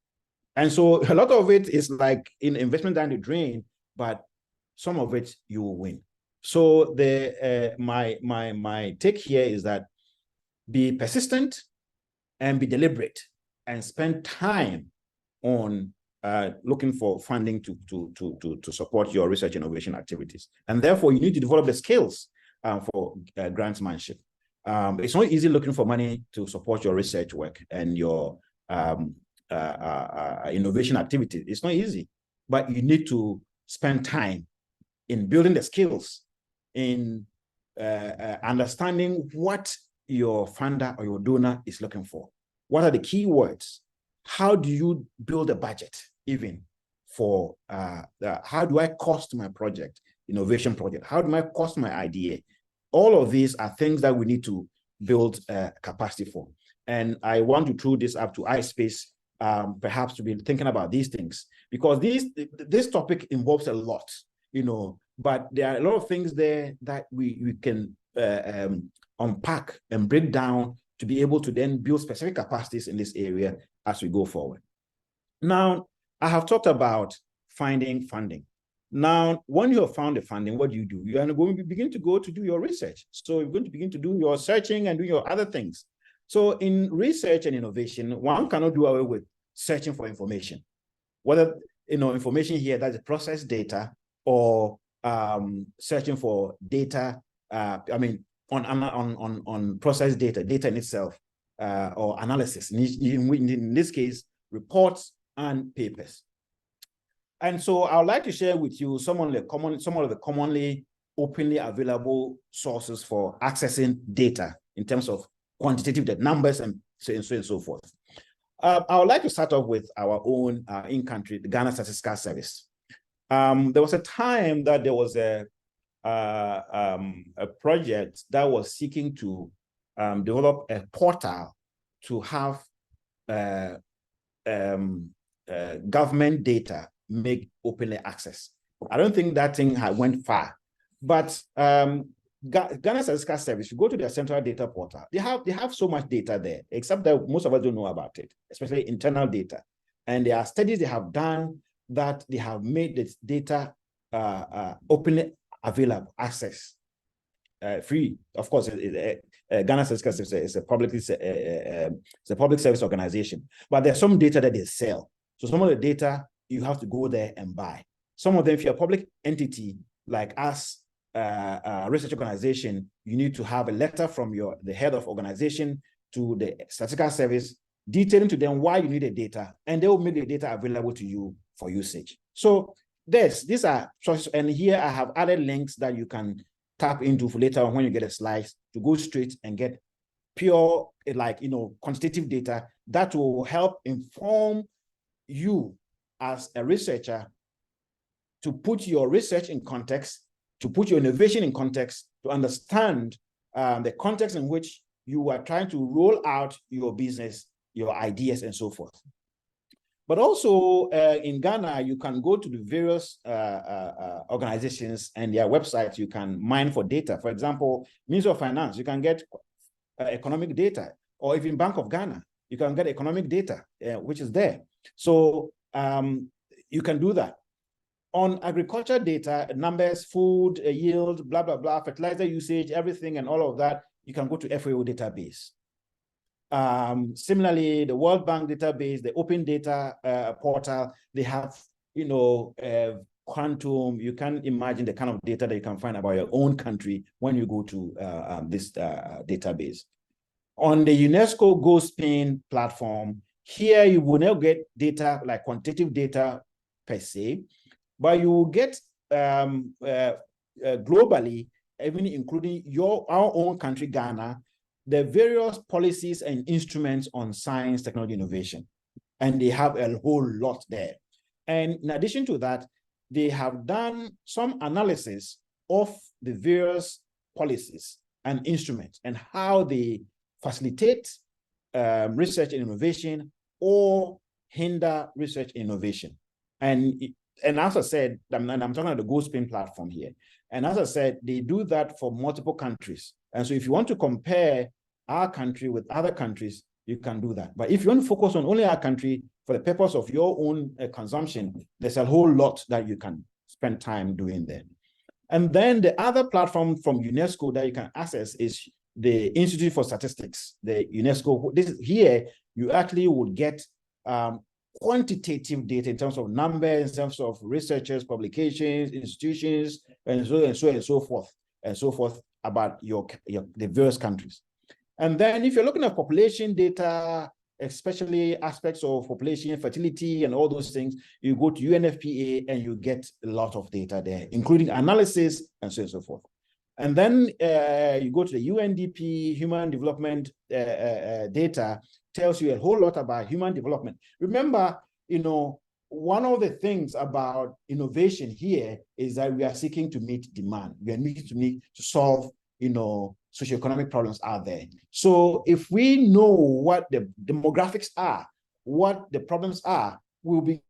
And so a lot of it is like in investment down the drain, but some of it you will win. So my take here is that be persistent and be deliberate, and spend time on looking for funding to support your research innovation activities. And therefore, you need to develop the skills for grantsmanship. It's not easy looking for money to support your research work and your innovation activity. It's not easy, but you need to spend time in building the skills, in understanding what your funder or your donor is looking for. What are the key words? How do you build a budget even for, how do I cost my project, innovation project? How do I cost my idea? All of these are things that we need to build capacity for. And I want to throw this up to iSpace, perhaps to be thinking about these things, because this topic involves a lot, but there are a lot of things there that we can unpack and break down to be able to then build specific capacities in this area as we go forward. Now, I have talked about finding funding. Now, when you have found the funding, what do? You are going to begin to go to do your research. So you're going to begin to do your searching and do your other things. So in research and innovation, one cannot do away with searching for information. Whether, information here that's processed data, or searching for data, on processed data in itself, or analysis. In this case, reports, and papers. And so I would like to share with you some of the commonly openly available sources for accessing data in terms of quantitative data, numbers, and so on and so forth. I would like to start off with our own in-country, the Ghana Statistical Service. There was a time that there was a project that was seeking to develop a portal to have government data make openly access. I don't think that thing went far, but Ghana Statistical Service, you go to their central data portal, they have so much data there, except that most of us don't know about it, especially internal data. And there are studies they have done that they have made this data openly available, access, free. Of course, Ghana Statistical Service is a public service organization, but there's some data that they sell. So some of the data you have to go there and buy. Some of them, if you're a public entity like us, research organization, you need to have a letter from the head of organization to the Statistical Service detailing to them why you need the data, and they will make the data available to you for usage. So these are sources, and here I have added links that you can tap into for later on when you get a slice to go straight and get pure, quantitative data that will help inform you as a researcher to put your research in context, to put your innovation in context, to understand the context in which you are trying to roll out your business, your ideas, and so forth. But also in Ghana, you can go to the various organizations and their websites. You can mine for data. For example, Ministry of Finance, you can get economic data, or even Bank of Ghana, you can get economic data, which is there. So you can do that. On agriculture data, numbers, food, yield, blah, blah, blah, fertilizer usage, everything and all of that, you can go to FAO database. Similarly, the World Bank database, the Open Data portal, they have, quantum. You can imagine the kind of data that you can find about your own country when you go to this database. On the UNESCO GoSpin platform, here you will not get data like quantitative data per se, but you will get globally, even including our own country, Ghana, the various policies and instruments on science, technology, innovation. And they have a whole lot there. And in addition to that, they have done some analysis of the various policies and instruments and how they facilitate research and innovation or hinder research and innovation. And as I said, I'm talking about the GoSpin platform here. And as I said, they do that for multiple countries. And so if you want to compare our country with other countries, you can do that. But if you want to focus on only our country for the purpose of your own consumption, there's a whole lot that you can spend time doing there. And then the other platform from UNESCO that you can access is the Institute for Statistics, the UNESCO. Here, you actually would get quantitative data in terms of numbers, in terms of researchers, publications, institutions, and so forth about the various countries. And then if you're looking at population data, especially aspects of population, fertility, and all those things, you go to UNFPA and you get a lot of data there, including analysis and so forth. And then you go to the UNDP Human Development data, tells you a whole lot about human development. Remember, one of the things about innovation here is that we are seeking to meet demand. We are needing to solve, socioeconomic problems out there. So if we know what the demographics are, what the problems are, we'll be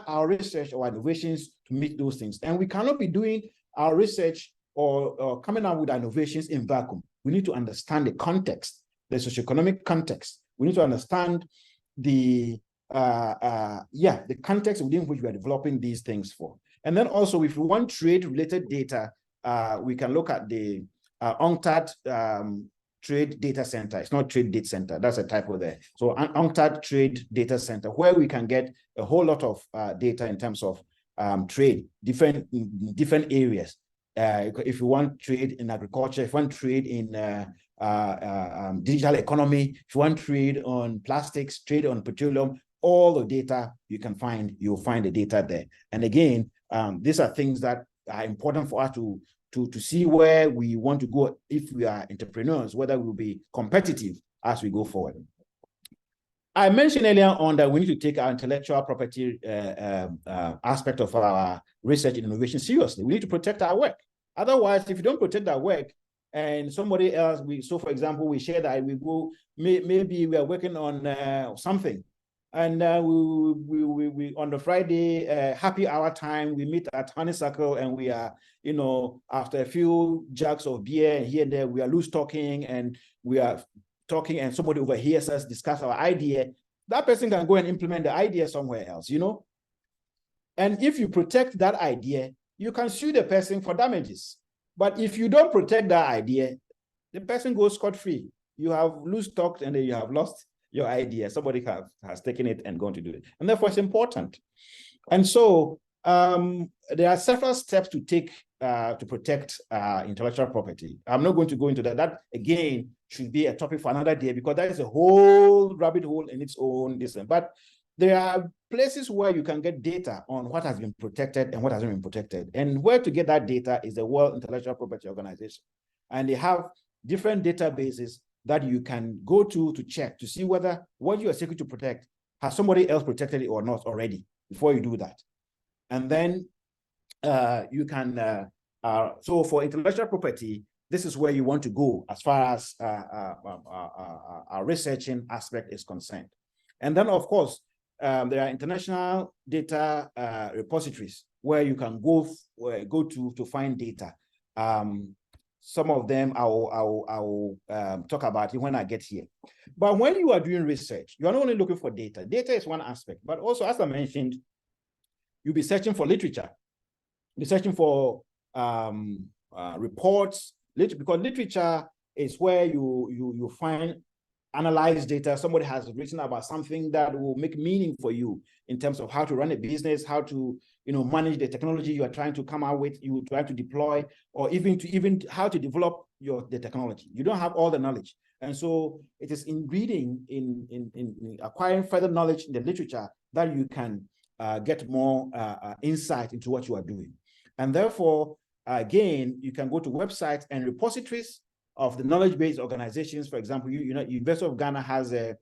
our research or innovations to meet those things. And we cannot be doing our research or coming out with innovations in vacuum. We need to understand the context, the socioeconomic context. We need to understand the context within which we are developing these things for. And then also, if we want trade-related data, we can look at the UNCTAD Trade Data Center. It's not Trade Data Center. That's a typo there. So UNCTAD Trade Data Center, where we can get a whole lot of data in terms of trade, different areas. If you want trade in agriculture, if you want trade in digital economy, if you want trade on plastics, trade on petroleum, all the data you can find, you'll find the data there. And again, these are things that are important for us to see where we want to go if we are entrepreneurs, whether we'll be competitive as we go forward. I mentioned earlier on that we need to take our intellectual property aspect of our research and innovation seriously. We need to protect our work. Otherwise, if you don't protect our work and somebody else, so for example, we share that we go, maybe we are working on something, and we on the Friday happy hour time, we meet at Honeysuckle, and we are, after a few jugs of beer and here and there, we are loose talking, and we are talking, and somebody overhears us discuss our idea. That person can go and implement the idea somewhere else, And if you protect that idea, you can sue the person for damages. But if you don't protect that idea, the person goes scot-free. You have loose talked, and then you have lost your idea. Somebody has taken it and gone to do it. And therefore, it's important. And so there are several steps to take to protect intellectual property. I'm not going to go into that. That, again, should be a topic for another day, because that is a whole rabbit hole in its own. But there are places where you can get data on what has been protected and what hasn't been protected. And where to get that data is the World Intellectual Property Organization. And they have different databases that you can go to check to see whether what you are seeking to protect, has somebody else protected it or not already before you do that. And then you can, so for intellectual property, this is where you want to go as far as our researching aspect is concerned. And then, of course, there are international data repositories where you can go to find data. Some of them I will talk about it when I get here. But when you are doing research, you are not only looking for data. Data is one aspect, but also, as I mentioned, you'll be searching for literature. You're searching for reports, because literature is where you find analyzed data. Somebody has written about something that will make meaning for you in terms of how to run a business, how to manage the technology you are trying to come out with, you try to deploy, or even how to develop the technology. You don't have all the knowledge. And so it is in reading, in acquiring further knowledge in the literature, that you can get more insight into what you are doing. And therefore, again, you can go to websites and repositories of the knowledge-based organizations. For example, University of Ghana has a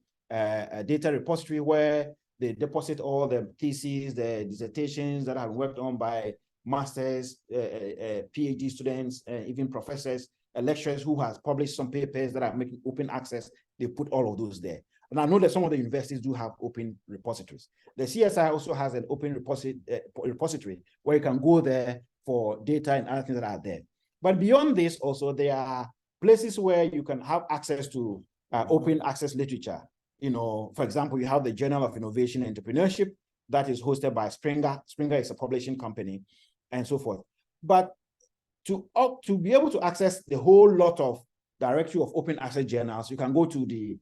data repository where they deposit all the theses, the dissertations that have been worked on by masters, PhD students, even professors, lecturers who has published some papers that are making open access. They put all of those there. And I know that some of the universities do have open repositories. The CSI also has an open repository where you can go there for data and other things that are there. But beyond this, also, there are places where you can have access to open access literature. For example, you have the Journal of Innovation and Entrepreneurship that is hosted by Springer. Springer is a publishing company, and so forth. But to be able to access the whole lot of directory of open access journals, you can go to the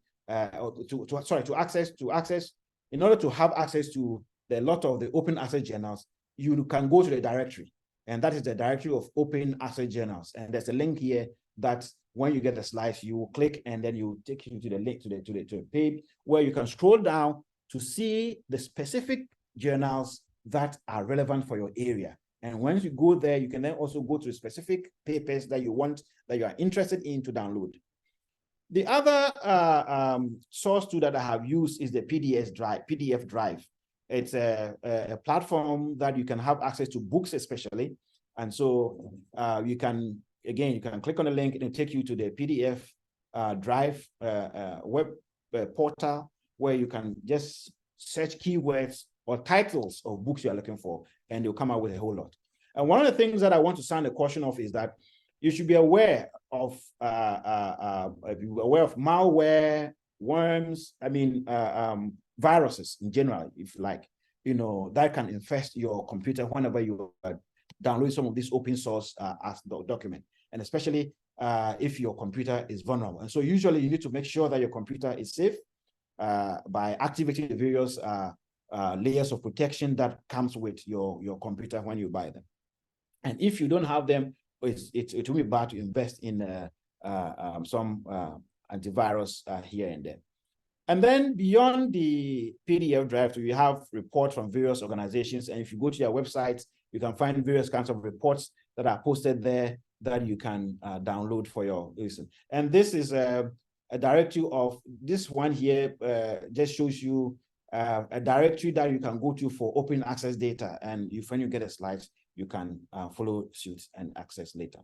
in order to have access to the lot of the open access journals, you can go to the directory, and that is the directory of open access journals. And there's a link here that when you get the slides, you will click, and then you take you to the link to the page where you can scroll down to see the specific journals that are relevant for your area. And once you go there, you can then also go to the specific papers that you are interested in to download. The other source tool that I have used is the PDF drive. It's a platform that you can have access to books, especially. And so you can click on the link, and it'll take you to the PDF drive web portal, where you can just search keywords or titles of books you are looking for, and they'll come out with a whole lot. And one of the things that I want to sound a caution of is that you should be aware of malware, worms, viruses in general, if you like, that can infest your computer whenever you download some of this open source as document, and especially if your computer is vulnerable. And so usually you need to make sure that your computer is safe by activating the various layers of protection that comes with your computer when you buy them. And if you don't have them, it will be bad to invest in some antivirus here and there. And then beyond the PDF drive, you have reports from various organizations. And if you go to their website, you can find various kinds of reports that are posted there that you can download for your listen. And this is a directory of this one here, just shows you a directory that you can go to for open access data. And when you get a slide, you can follow suit and access later.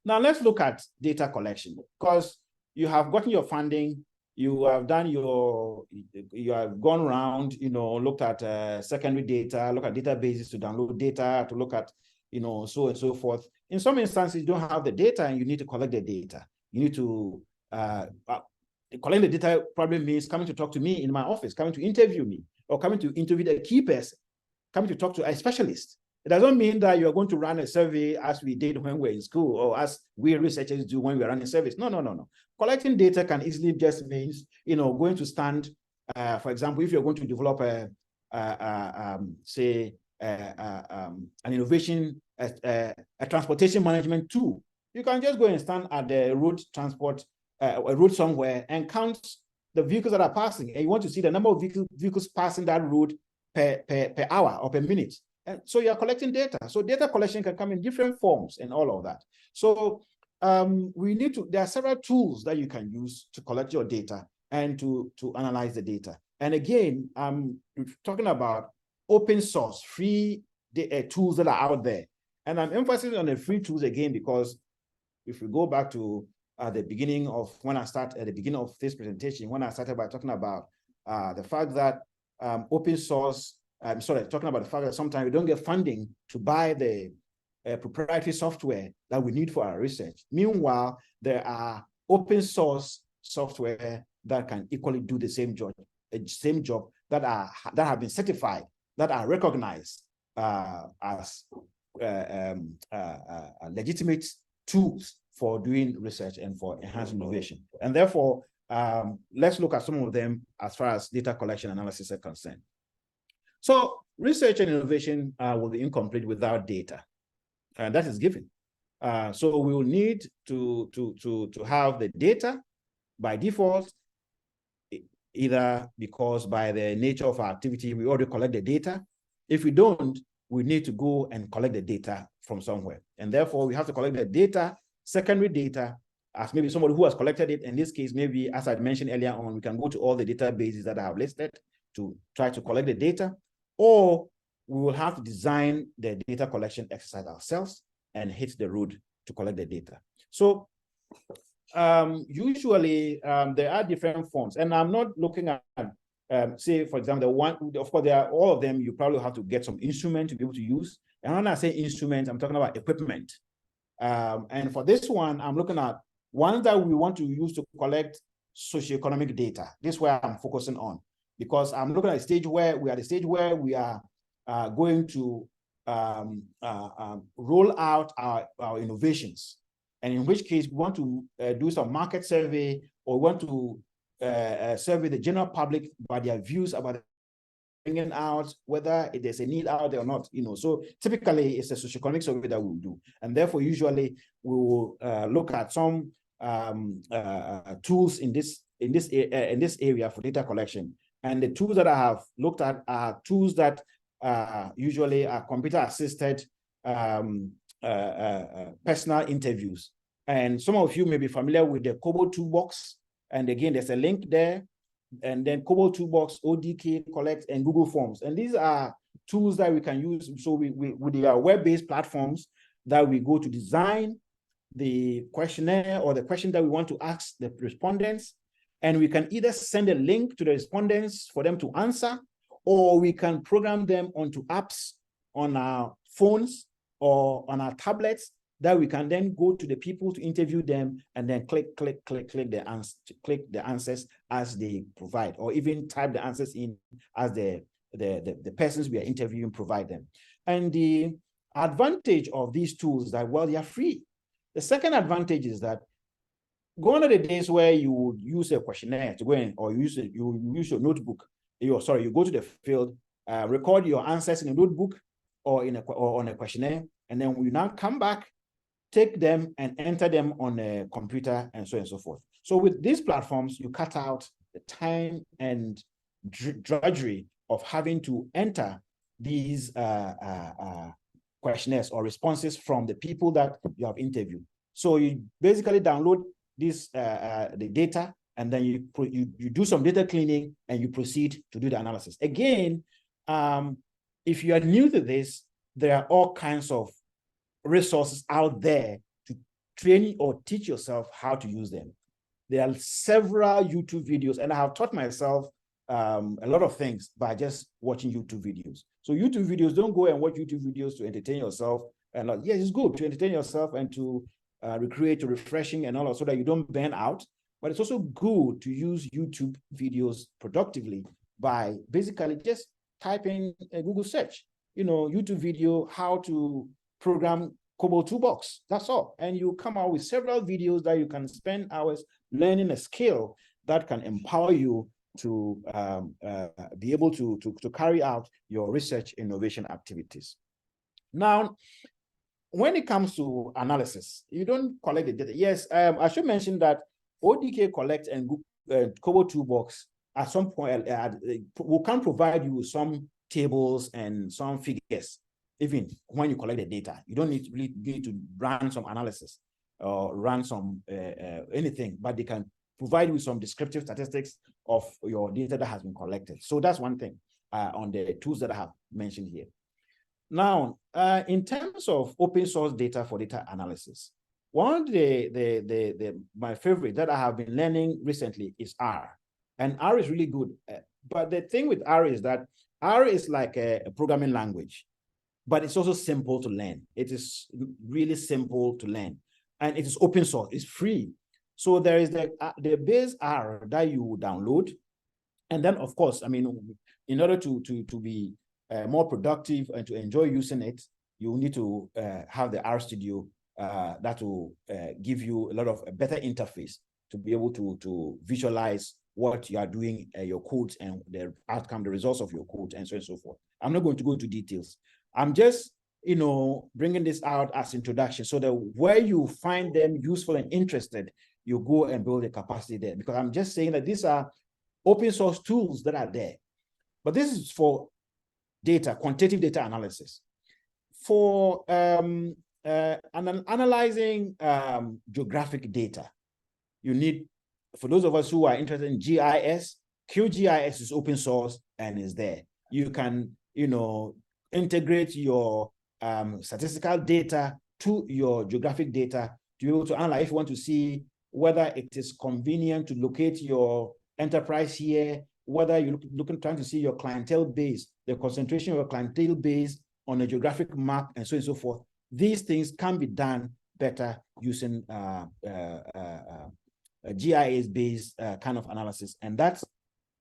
Now let's look at data collection, because you have gotten your funding, you have done you have gone around, looked at secondary data, look at databases to download data, to look at, so and so forth. In some instances, you don't have the data and you need to collect the data. You need to collect the data probably means coming to talk to me in my office, coming to interview me, or coming to interview a key person, coming to talk to a specialist. It doesn't mean that you're going to run a survey as we did when we were in school, or as we researchers do when we're running surveys. No. Collecting data can easily just means, going to stand, for example, if you're going to develop say, an innovation, a transportation management tool, you can just go and stand at the road transport, a road somewhere and count the vehicles that are passing. And you want to see the number of vehicles passing that road per hour or per minute. And so you're collecting data. So data collection can come in different forms and all of that. So there are several tools that you can use to collect your data and to analyze the data. And again, I'm talking about open source, free tools that are out there. And I'm emphasizing on the free tools again, because if we go back to the beginning of when I started, at the beginning of this presentation, when I started by talking about the fact that open source, talking about the fact that sometimes we don't get funding to buy the proprietary software that we need for our research. Meanwhile, there are open source software that can equally do the same job that have been certified, that are recognized as legitimate tools for doing research and for enhanced innovation. And therefore, let's look at some of them as far as data collection analysis are concerned. So research and innovation will be incomplete without data, and that is given. So we will need to have the data by default, either because by the nature of our activity, we already collect the data. If we don't, we need to go and collect the data from somewhere. And therefore, we have to collect the data, secondary data, as maybe somebody who has collected it. In this case, maybe, as I mentioned earlier on, we can go to all the databases that I have listed to try to collect the data, or we will have to design the data collection exercise ourselves and hit the road to collect the data. So usually there are different forms, and I'm not looking at, say, for example, the one, of course, there are all of them, you probably have to get some instrument to be able to use. And when I say instrument, I'm talking about equipment. And for this one, I'm looking at one that we want to use to collect socioeconomic data. This is where I'm focusing on, because I'm looking at a stage where we are at a stage where we are going to roll out our innovations. And in which case, we want to do some market survey, or want to survey the general public by their views about bringing out whether there's a need out there or not. So typically, it's a socioeconomic survey that we'll do, and therefore, usually we will look at some tools in this area for data collection. And the tools that I have looked at are tools that usually are computer-assisted personal interviews. And some of you may be familiar with the Kobo toolbox. And again, there's a link there. And then Kobo toolbox, ODK, Collect, and Google Forms. And these are tools that we can use. So with the web-based platforms that we go to design the questionnaire or the question that we want to ask the respondents. And we can either send a link to the respondents for them to answer, or we can program them onto apps on our phones or on our tablets that we can then go to the people to interview them and then click the answers as they provide, or even type the answers in as the persons we are interviewing provide them. And the advantage of these tools is that, well, they are free. The second advantage is that gone are the days where you would use a questionnaire to go in, or you use your notebook. You go to the field, record your answers in a notebook or on a questionnaire, and then we now come back, take them and enter them on a computer, and so on and so forth. So with these platforms, you cut out the time and drudgery of having to enter these questionnaires or responses from the people that you have interviewed. So you basically download this the data, and then you do some data cleaning and you proceed to do the analysis. Again, if you are new to this, there are all kinds of resources out there to train or teach yourself how to use them. There are several YouTube videos, and I have taught myself a lot of things by just watching YouTube videos. So YouTube videos, don't go and watch YouTube videos to entertain yourself. And yes, it's good to entertain yourself and to recreate, to refreshing and all that, so that you don't burn out. But it's also good to use YouTube videos productively by basically just typing a Google search, YouTube video, how to program COBOL toolbox. That's all. And you come out with several videos that you can spend hours learning a skill that can empower you to be able to carry out your research innovation activities. Now, when it comes to analysis, you don't collect the data. Yes, I should mention that ODK Collect and COBOL Toolbox at some point we can provide you with some tables and some figures. Even when you collect the data, you don't need to run some analysis or run some anything, but they can provide you some descriptive statistics of your data that has been collected. So that's one thing on the tools that I have mentioned here. Now, in terms of open source data for data analysis, one of my favorite that I have been learning recently is R. And R is really good. But the thing with R is that R is like a programming language, but it's also simple to learn. It is really simple to learn. And it is open source, it's free. So there is the base R that you download. And then, of course, I mean, in order to be more productive and to enjoy using it, you need to have the R Studio that will give you a better interface to be able to visualize what you are doing, your codes and the outcome, the results of your code, and so on and so forth. I'm not going to go into details. I'm just, bringing this out as introduction so that where you find them useful and interested, you go and build a capacity there. Because I'm just saying that these are open source tools that are there. But this is for data, quantitative data analysis. For analyzing geographic data, you need, for those of us who are interested in GIS, QGIS is open source and is there. You can, integrate your statistical data to your geographic data to be able to analyze if you want to see whether it is convenient to locate your enterprise here, whether you're trying to see your clientele base, the concentration of your clientele base on a geographic map, and so on and so forth. These things can be done better using a GIS-based kind of analysis, and that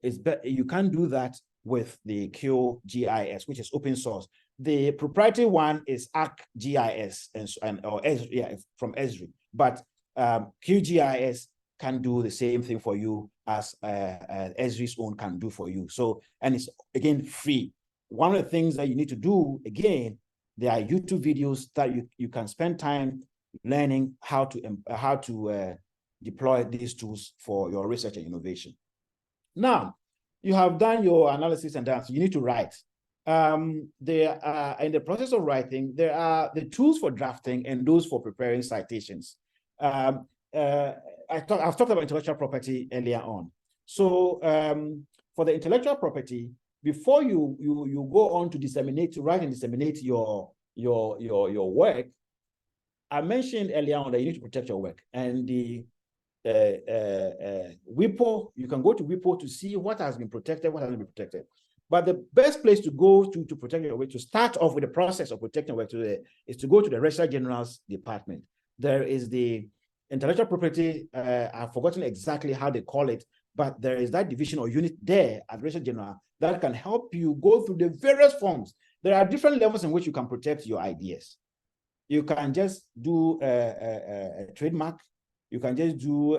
is you can do that with the QGIS, which is open source. The proprietary one is ArcGIS or Esri, from Esri, but QGIS can do the same thing for you as Esri's own can do for you. So, and it's again free. One of the things that you need to do, again, there are YouTube videos that you can spend time learning how to deploy these tools for your research and innovation. Now, you have done your analysis and data, so you need to write. In the process of writing, there are the tools for drafting and those for preparing citations. I've talked about intellectual property earlier on. So for the intellectual property, before you go on to write and disseminate your work, I mentioned earlier on that you need to protect your work. And the WIPO, you can go to WIPO to see what has been protected, what hasn't been protected. But the best place to go to protect your work, to start off with the process of protecting your work is to go to the Registrar General's department. There is the intellectual property, I've forgotten exactly how they call it, but there is that division or unit there at Registrar General that can help you go through the various forms. There are different levels in which you can protect your ideas. You can just do a trademark. You can just do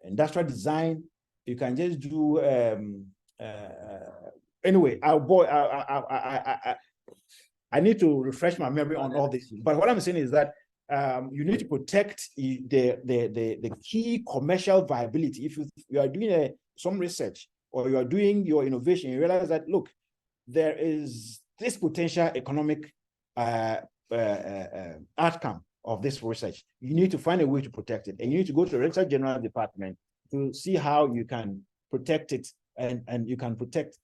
industrial design. You can just do anyway. I need to refresh my memory on all this. But what I'm saying is that you need to protect the key commercial viability. If you are doing some research or you are doing your innovation, you realize that, look, there is this potential economic outcome of this research. You need to find a way to protect it. And you need to go to the Registrar General Department to see how you can protect it, and you can protect.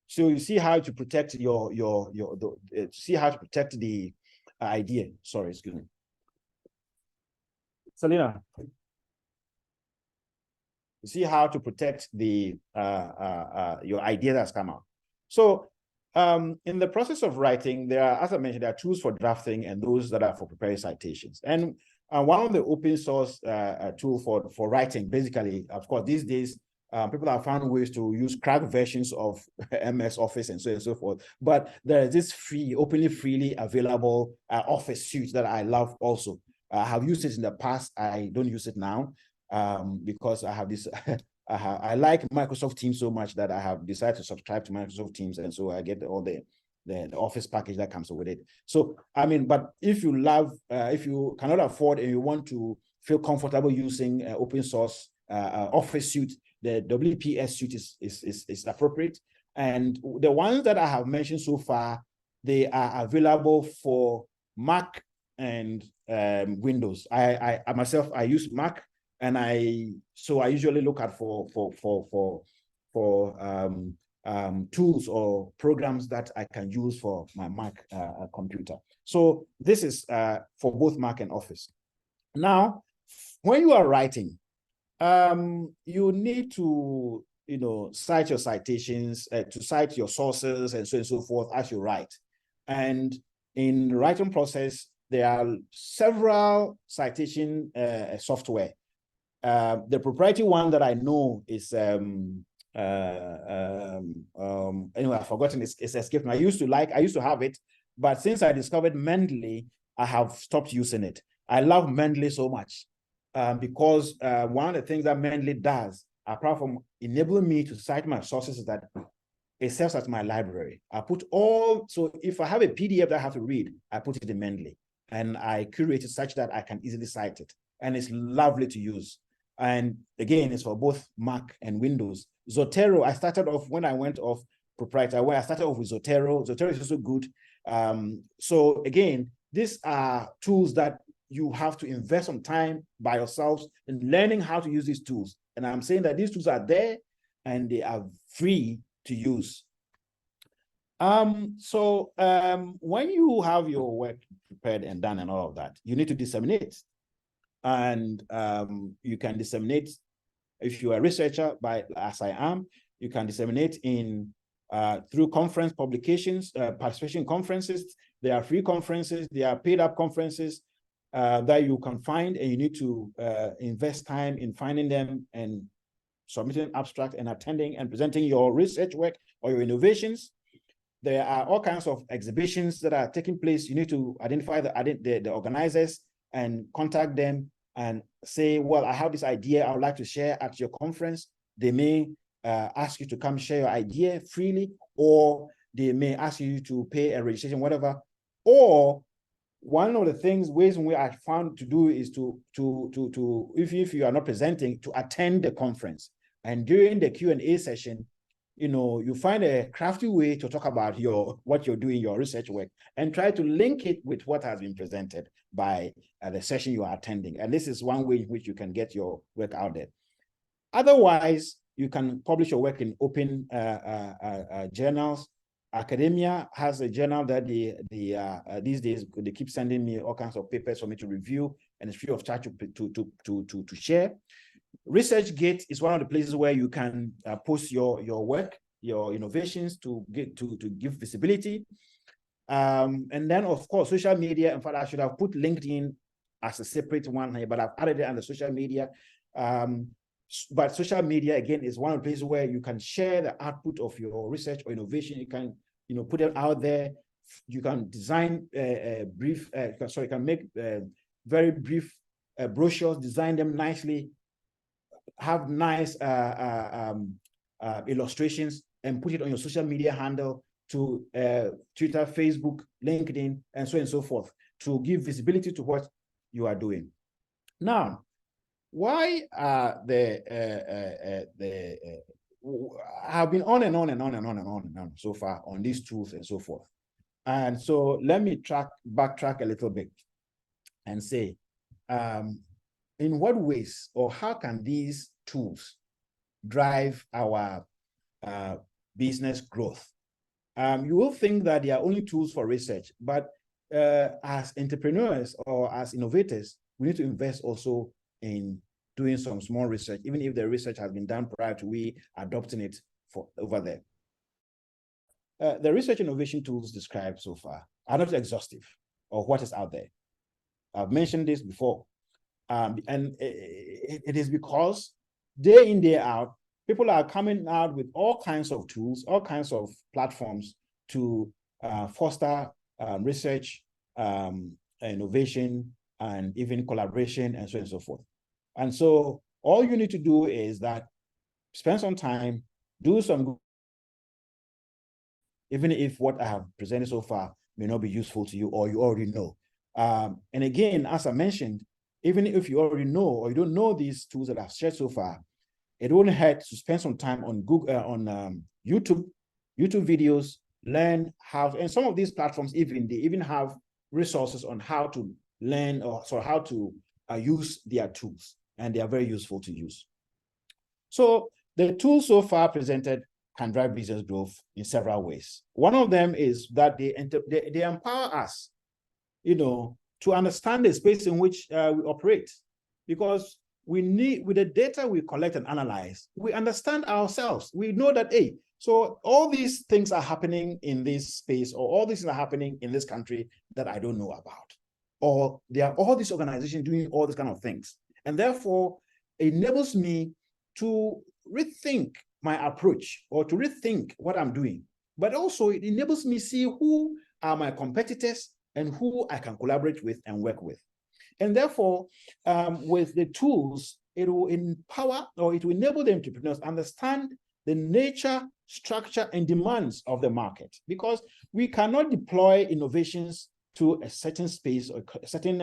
So you see how to protect see how to protect the idea. Sorry, excuse me. Selena, you see how to protect the your idea that's come out. So in the process of writing, there are, as I mentioned, there are tools for drafting and those that are for preparing citations. And one of the open source tool for writing, basically, of course, these days, people have found ways to use cracked versions of MS Office and so on and so forth. But there is this freely available Office suite that I love also. I have used it in the past. I don't use it now because I have this, I like Microsoft Teams so much that I have decided to subscribe to Microsoft Teams. And so I get all the Office package that comes with it. So, I mean, but if you cannot afford and you want to feel comfortable using open source Office suite, the WPS suite is appropriate. And the ones that I have mentioned so far, they are available for Mac and Windows. I myself, I use Mac, and so I usually look at for tools or programs that I can use for my Mac computer. So this is for both Mac and Office. Now, when you are writing, you need to, cite your citations, to cite your sources and so on and so forth as you write. And in the writing process, there are several citation software. The proprietary one that I know is anyway, I've forgotten, it's escaped me. I used to have it, but since I discovered Mendeley, I have stopped using it. I love Mendeley so much because one of the things that Mendeley does, apart from enabling me to cite my sources, is that it serves as my library. So if I have a PDF that I have to read, I put it in Mendeley, and I curate it such that I can easily cite it. And it's lovely to use. And again, it's for both Mac and Windows. Zotero, I started off, when I went off proprietary, I started off with Zotero. Zotero is also good. So again, these are tools that you have to invest some time by yourselves in learning how to use these tools. And I'm saying that these tools are there and they are free to use. When you have your work prepared and done and all of that, you need to disseminate. And you can disseminate, if you are a researcher, as I am, you can disseminate through conference publications, participation in conferences. There are free conferences, there are paid up conferences that you can find, and you need to invest time in finding them and submitting abstract and attending and presenting your research work or your innovations. There are all kinds of exhibitions that are taking place. You need to identify the organizers and contact them and say, well, I have this idea I would like to share at your conference. They may ask you to come share your idea freely, or they may ask you to pay a registration, whatever. Or one of the ways in which I found to do is to if you are not presenting, to attend the conference. And during the Q&A session, you find a crafty way to talk about what you're doing, your research work, and try to link it with what has been presented by the session you are attending. And this is one way in which you can get your work out there. Otherwise, you can publish your work in open journals. Academia has a journal that these days they keep sending me all kinds of papers for me to review, and it's free of charge to share. ResearchGate is one of the places where you can post your work, your innovations to give visibility. And then, of course, social media. In fact, I should have put LinkedIn as a separate one here, but I've added it under social media. But social media, again, is one of the places where you can share the output of your research or innovation. You can, put it out there. You can design you can make very brief brochures, design them nicely, have nice illustrations, and put it on your social media handle to Twitter, Facebook, LinkedIn, and so on and so forth. to give visibility to what you are doing. Now, why are I've been on and on and on and on and on and on so far on these tools and so forth. And so let me backtrack a little bit and say, in what ways or how can these tools drive our business growth? You will think that they are only tools for research, but as entrepreneurs or as innovators, we need to invest also in doing some small research, even if the research has been done prior to we adopting it for over there. The research innovation tools described so far are not exhaustive of what is out there. I've mentioned this before, and it is because day in, day out, people are coming out with all kinds of tools, all kinds of platforms to foster research, innovation, and even collaboration, and so on and so forth. And so all you need to do is that spend some time, do some, even if what I have presented so far may not be useful to you or you already know. And again, as I mentioned, even if you already know or you don't know these tools that I've shared so far, it won't hurt to spend some time on Google, on YouTube videos, learn how, and some of these platforms they even have resources on how to learn or how to use their tools, and they are very useful to use. So the tools so far presented can drive business growth in several ways. One of them is that they empower us, to understand the space in which we operate, because we need, with the data we collect and analyze, we understand ourselves. We know that, hey, so all these things are happening in this space, or all these things are happening in this country that I don't know about, or there are all these organizations doing all these kind of things. And therefore, it enables me to rethink my approach or to rethink what I'm doing. But also it enables me to see who are my competitors and who I can collaborate with and work with. And therefore, with the tools, it will empower, or it will enable the entrepreneurs understand the nature, structure, and demands of the market, because we cannot deploy innovations to a certain space or a certain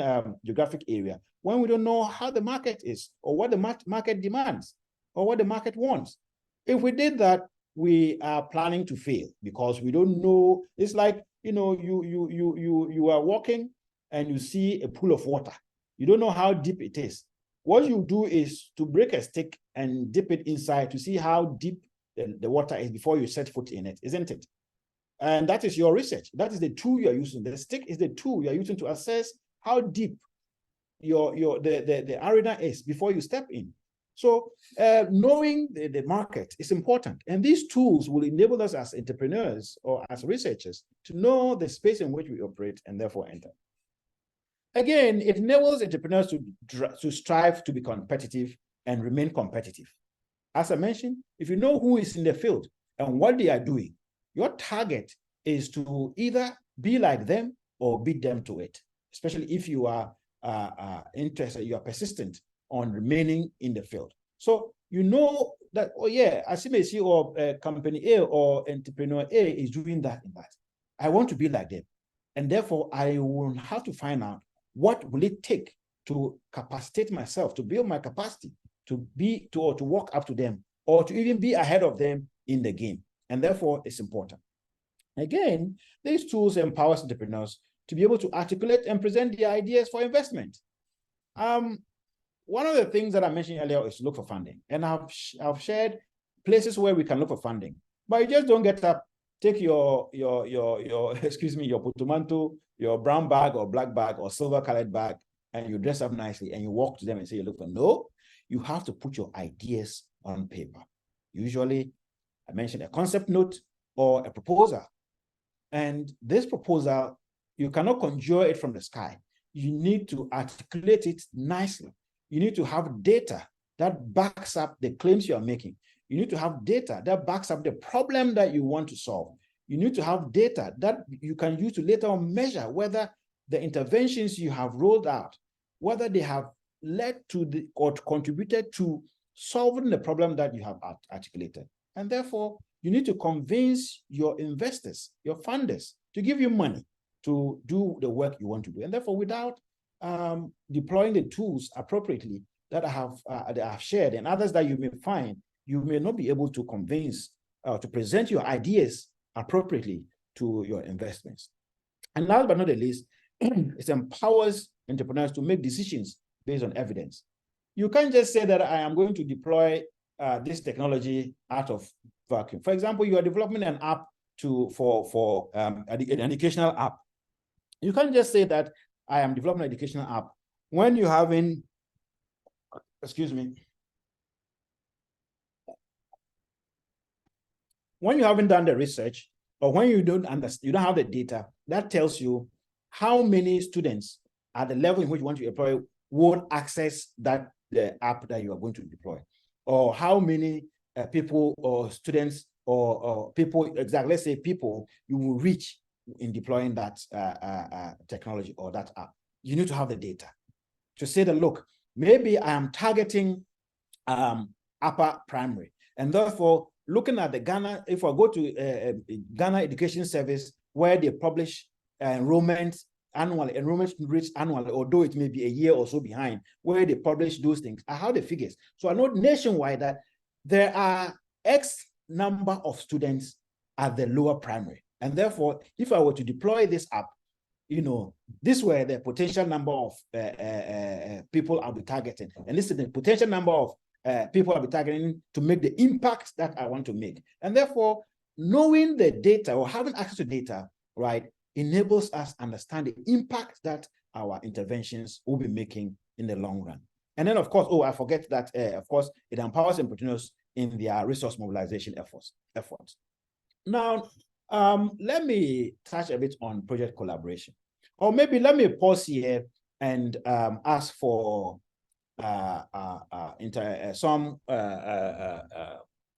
geographic area when we don't know how the market is, or what the market demands, or what the market wants. If we did that, we are planning to fail, because we don't know. It's like, you are walking and you see a pool of water. You don't know how deep it is. What you do is to break a stick and dip it inside to see how deep the water is before you set foot in it, isn't it? And that is your research. That is the tool you are using. The stick is the tool you are using to assess how deep the arena is before you step in. So knowing the market is important. And these tools will enable us as entrepreneurs or as researchers to know the space in which we operate and therefore enter. Again, it enables entrepreneurs to strive to be competitive and remain competitive. As I mentioned, if you know who is in the field and what they are doing, your target is to either be like them or beat them to it, especially if you are interested, you are persistent on remaining in the field. So you know that, oh yeah, as you may see, or company A or entrepreneur A is doing that and that. I want to be like them. And therefore, I will have to find out what will it take to capacitate myself, to build my capacity, to walk up to them, or to even be ahead of them in the game. And therefore, it's important. Again, these tools empower entrepreneurs to be able to articulate and present their ideas for investment. One of the things that I mentioned earlier is to look for funding. And I've shared places where we can look for funding. But you just don't get up, take your excuse me, your portmanteau, your brown bag or black bag or silver colored bag, and you dress up nicely and you walk to them and say you look for. No, you have to put your ideas on paper. Usually, I mentioned a concept note or a proposal. And this proposal, you cannot conjure it from the sky. You need to articulate it nicely. You need to have data that backs up the claims you are making. You need to have data that backs up the problem that you want to solve. You need to have data that you can use to later on measure whether the interventions you have rolled out, whether they have led to or contributed to solving the problem that you have articulated. And therefore, you need to convince your investors, your funders, to give you money. to do the work you want to do. And therefore, without deploying the tools appropriately that I have shared and others that you may find, you may not be able to convince, to present your ideas appropriately to your investments. And last but not the least, it empowers entrepreneurs to make decisions based on evidence. You can't just say that I am going to deploy this technology out of vacuum. For example, you are developing an app for an educational app. You can't just say that I am developing an educational app when you haven't, when you haven't done the research, or when you don't understand, you don't have the data that tells you how many students at the level in which you want to deploy will access the app that you are going to deploy, or how many people or students or people, exactly, let's say people you will reach in deploying that technology or that app. You need to have the data to say that, look, maybe I am targeting upper primary, and therefore looking at the Ghana, if I go to Ghana Education Service, where they publish enrollment rates annually, although it may be a year or so behind, where they publish those things, I have the figures. So I know nationwide that there are X number of students at the lower primary. And therefore, if I were to deploy this app, this were the potential number of people I'll be targeting. And this is the potential number of people I'll be targeting to make the impact that I want to make. And therefore, knowing the data or having access to data, right, enables us to understand the impact that our interventions will be making in the long run. And then, of course, I forget that, of course, it empowers entrepreneurs in their resource mobilization efforts. Now, let me touch a bit on project collaboration. Or maybe let me pause here and ask for some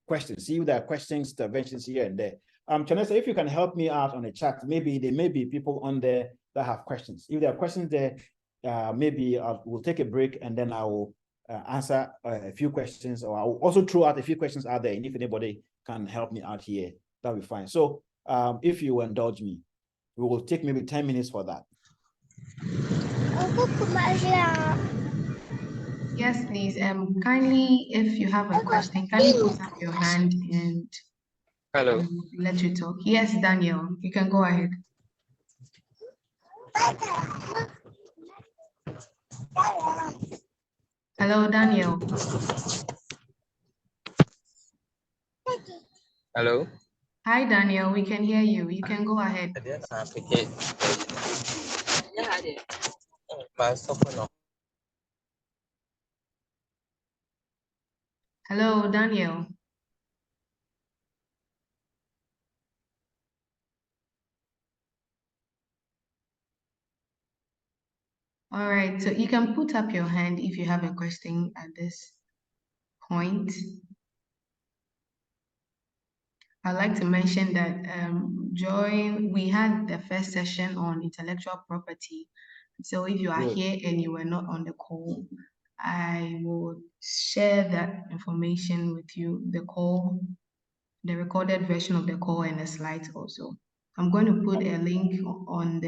questions. See if there are questions, interventions here and there. Chanessa, if you can help me out on the chat, maybe there may be people on there that have questions. If there are questions there, maybe we'll take a break and then I will answer a few questions, or I'll also throw out a few questions out there. And if anybody can help me out here, that'll be fine. So if you indulge me, we will take maybe 10 minutes for that. Yes, please. Kindly, if you have a question, kindly put up your hand and let you talk. Yes, Daniel, you can go ahead. Hello, Daniel. Hello. Hi, Daniel. We can hear you. You can go ahead. Hello, Daniel. All right, so you can put up your hand if you have a question at this point. I'd like to mention that we had the first session on intellectual property. So if you are here and you were not on the call, I will share that information with you, the recorded version of the call and the slides also. I'm going to put a link on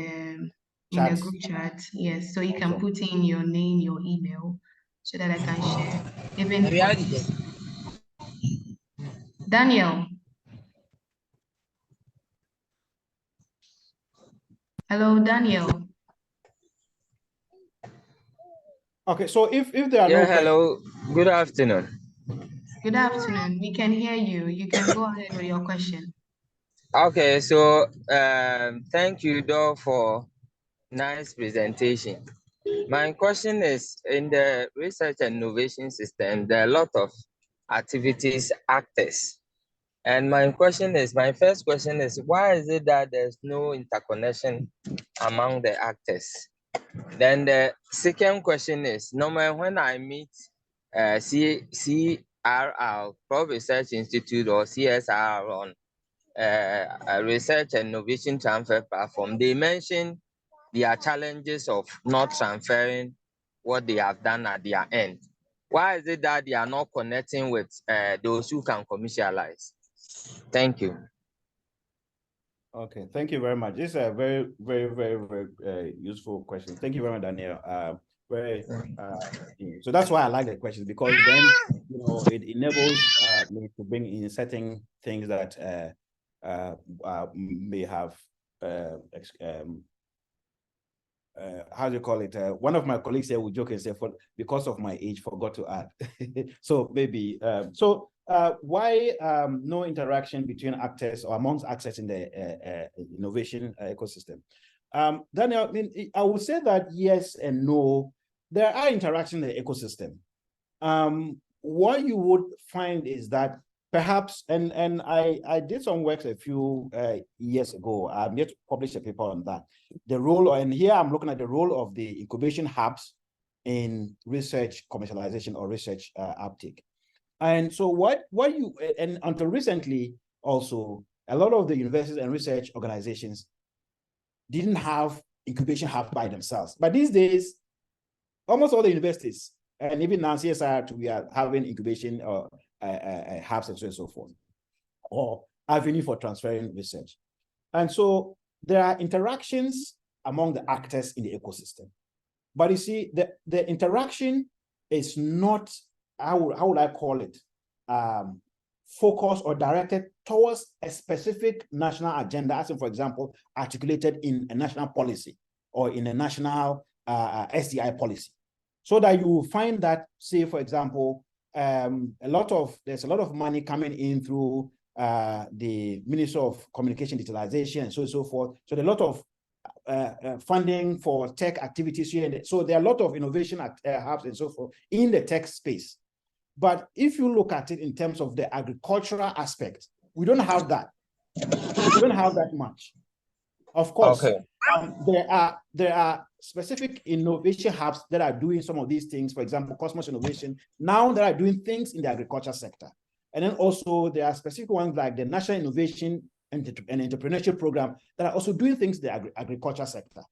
in the group chat. Yes, so you can put in your name, your email, so that I can share. Even Daniel. Hello, Daniel. Okay, so if there are no questions. Hello, good afternoon. Good afternoon. We can hear you. You can go ahead with your question. Okay, so thank you, Dor, for nice presentation. My question is, in the research and innovation system, there are a lot of activities, actors. And my first question is, why is it that there's no interconnection among the actors? Then the second question is, normally when I meet CRR, Crop Research Institute, or CSR on a research and innovation transfer platform, they mention their challenges of not transferring what they have done at their end. Why is it that they are not connecting with those who can commercialize? Thank you. Okay, thank you very much. This is a very, very, very, very useful question. Thank you very much, Daniel. So that's why I like the questions, because then it enables me to bring in certain things that may have how do you call it? One of my colleagues here would joke and say, because of my age, forgot to add. So maybe why no interaction between actors or amongst actors in the innovation ecosystem? Daniel, I would say that yes and no. There are interactions in the ecosystem. What you would find is that perhaps, and I did some work a few years ago. I'm yet to publish a paper on that. The role, and here I'm looking at the role of the incubation hubs in research commercialization or research uptake. And so and until recently also, a lot of the universities and research organizations didn't have incubation hubs by themselves. But these days, almost all the universities, and even now CSIR, we are having incubation or hubs and so on and so forth, or avenue for transferring research. And so there are interactions among the actors in the ecosystem. But you see, the interaction is not, how would I call it, focused or directed towards a specific national agenda, as in, for example, articulated in a national policy or in a national SDI policy. So that you will find that, say, for example, there's a lot of money coming in through the Ministry of Communication, Digitalization, and so on and so forth. So there are a lot of funding for tech activities here. So there are a lot of innovation hubs and so forth in the tech space. But if you look at it in terms of the agricultural aspect, we don't have that. We don't have that much. Of course, okay. There are specific innovation hubs that are doing some of these things. For example, Cosmos Innovation, now that are doing things in the agriculture sector. And then also there are specific ones like the National Innovation and Entrepreneurship Program that are also doing things in the agriculture sector.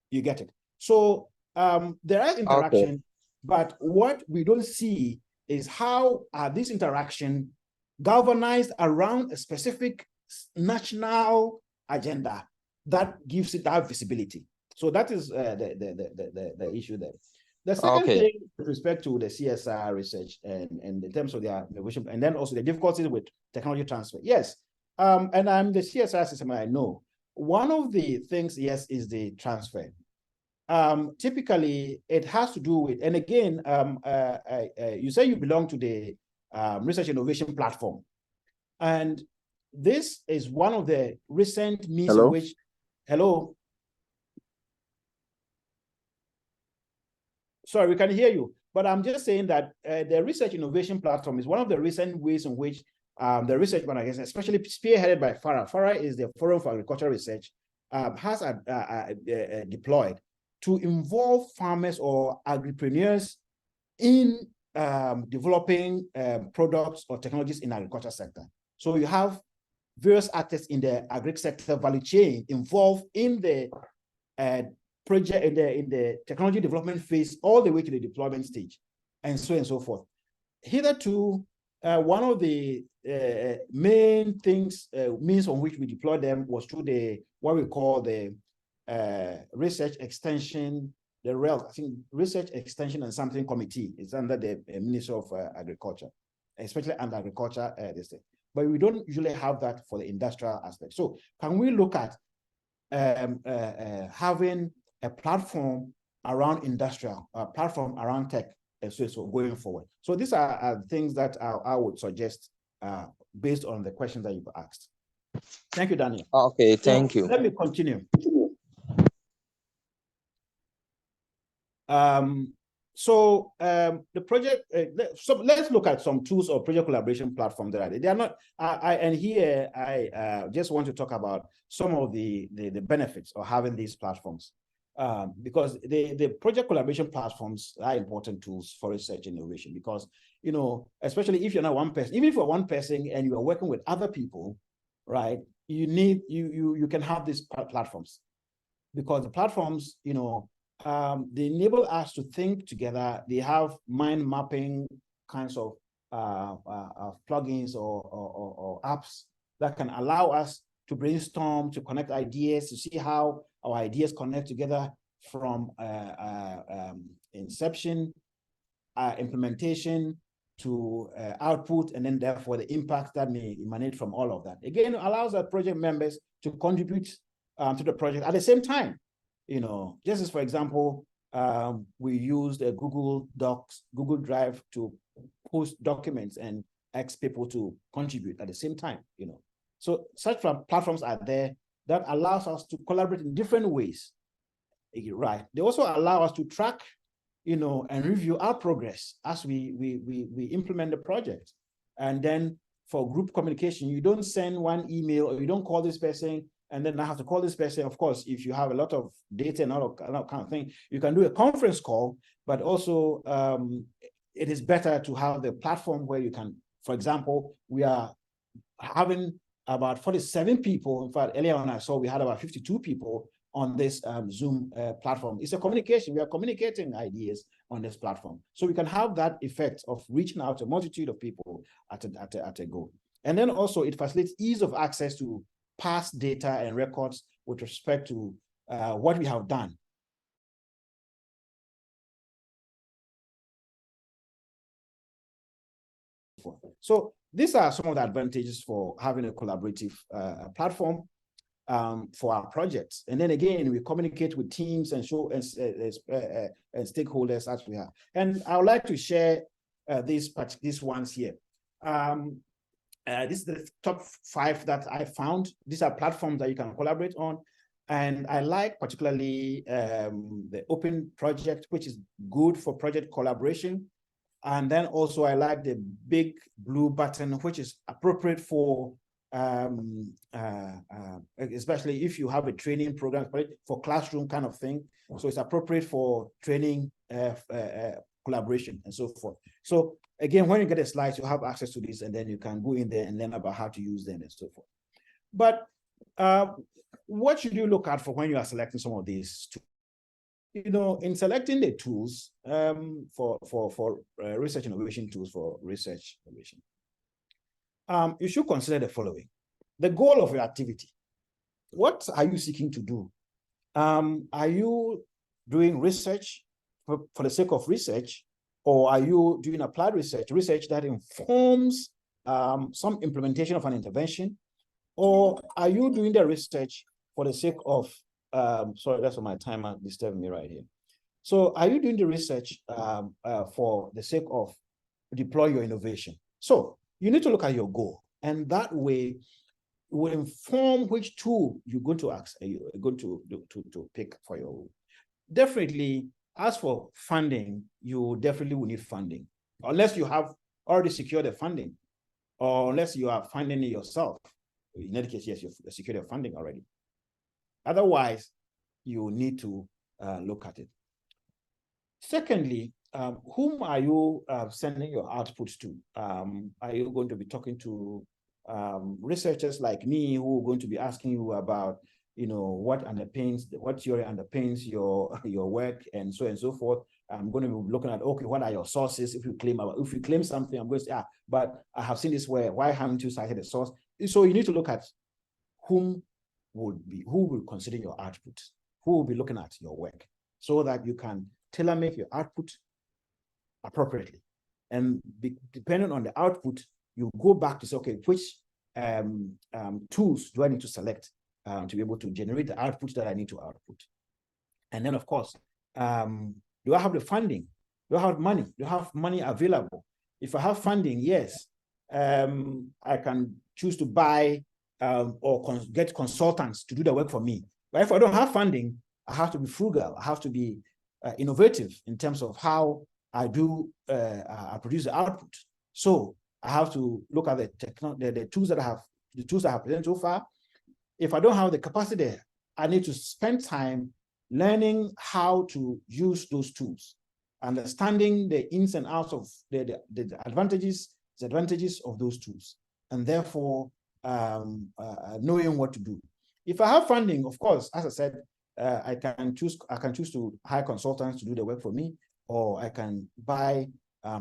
You get it? So there is interaction, okay. But what we don't see is how are these interactions galvanized around a specific national agenda that gives it that visibility. So that is the issue there. The second thing with respect to the CSR research and in terms of their innovation, and then also the difficulties with technology transfer. Yes, and I'm the CSR system, I know. One of the things, yes, is the transfer. Typically, it has to do with, and again, you say you belong to the Research Innovation Platform. And this is one of the recent means in which, hello? Sorry, we can hear you, but I'm just saying that the Research Innovation Platform is one of the recent ways in which the research organization, especially spearheaded by FARA. FARA is the Forum for Agricultural Research, has deployed to involve farmers or agripreneurs in developing products or technologies in the agriculture sector. So you have various actors in the agri sector value chain involved in the project, in the technology development phase, all the way to the deployment stage, and so on and so forth. Hitherto, one of the main things, means on which we deploy them was through the, what we call the research extension, the REL, I think Research Extension and Something Committee. It's under the Ministry of Agriculture, especially under agriculture, this thing. But we don't usually have that for the industrial aspect. So can we look at having a platform around industrial, a platform around tech, and so going forward? So these are things that I would suggest based on the questions that you've asked. Thank you, Daniel. Okay, thank you. Let me continue. The project, so let's look at some tools or project collaboration platforms that are there. They are not, and here I just want to talk about some of the benefits of having these platforms. Because the project collaboration platforms are important tools for research and innovation, because, you know, especially if you're not one person, even if you're one person and you are working with other people, right, you need, you can have these platforms, because the platforms, you know, they enable us to think together. They have mind mapping kinds of plugins or apps that can allow us to brainstorm, to connect ideas, to see how our ideas connect together from inception, implementation, to output, and then therefore the impact that may emanate from all of that. Again, it allows our project members to contribute to the project at the same time. Just as, for example, we used a Google Docs, Google Drive to post documents and ask people to contribute at the same time, So such platforms are there that allows us to collaborate in different ways, right? They also allow us to track, and review our progress as we implement the project. And then for group communication, you don't send one email or you don't call this person and then I have to call this person. Of course, if you have a lot of data and all that kind of thing, you can do a conference call, but also it is better to have the platform where you can, for example, we are having about 47 people. In fact, earlier on I saw we had about 52 people on this Zoom platform. It's a communication. We are communicating ideas on this platform. So we can have that effect of reaching out to a multitude of people at a go. And then also it facilitates ease of access to past data and records with respect to what we have done. So these are some of the advantages for having a collaborative platform for our projects. And then again, we communicate with teams and stakeholders as we have. And I would like to share these ones here. This is the top 5 that I found. These are platforms that you can collaborate on. And I like particularly the Open Project, which is good for project collaboration. And then also I like the big blue button, which is appropriate for especially if you have a training program for classroom kind of thing. So it's appropriate for training, collaboration, and so forth. So again, when you get the slides, you have access to this, and then you can go in there and learn about how to use them and so forth. But what should you look at for when you are selecting some of these tools? In selecting the tools for research innovation tools for research innovation, you should consider the following. The goal of your activity. What are you seeking to do? Are you doing research for the sake of research, or are you doing applied research that informs some implementation of an intervention, or are you doing the research for the sake of, sorry, that's my timer disturbing me right here. So are you doing the research for the sake of deploy your innovation? So you need to look at your goal, and that way will inform which tool you're going to pick for your role. Definitely, as for funding, you definitely will need funding, unless you have already secured the funding, or unless you are funding it yourself. In that case, yes, you've secured your funding already. Otherwise, you need to look at it. Secondly, whom are you sending your outputs to? Are you going to be talking to researchers like me who are going to be asking you about, what theory underpins your work and so forth? I'm going to be looking at, okay, what are your sources? If you claim something, I'm going to say, but I have seen this why haven't you cited the source? So you need to look at who will consider your output, who will be looking at your work, so that you can tailor-make your output appropriately. And depending on the output, you go back to say, okay, which tools do I need to select to be able to generate the output that I need to output? And then, of course, do I have the funding? Do I have money? Do I have money available? If I have funding, yes, I can choose to buy or get consultants to do the work for me. But if I don't have funding, I have to be frugal. I have to be innovative in terms of how I produce the output. So I have to look at the tools that I have presented so far. If I don't have the capacity there, I need to spend time learning how to use those tools, understanding the ins and outs of the advantages, disadvantages of those tools, and therefore knowing what to do. If I have funding, of course, as I said, I can choose to hire consultants to do the work for me, or I can buy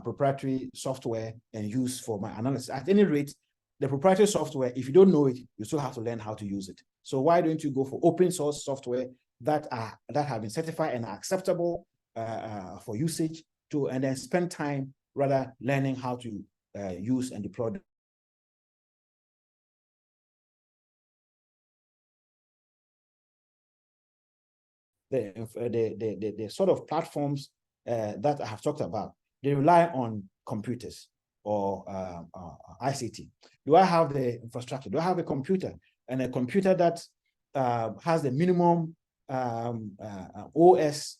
proprietary software and use for my analysis. At any rate, the proprietary software, if you don't know it, you still have to learn how to use it. So why don't you go for open source software that have been certified and are acceptable for usage, and then spend time rather learning how to use and deploy the sort of platforms that I have talked about. They rely on computers or ICT. Do I have the infrastructure? Do I have a computer? And a computer that has the minimum OS.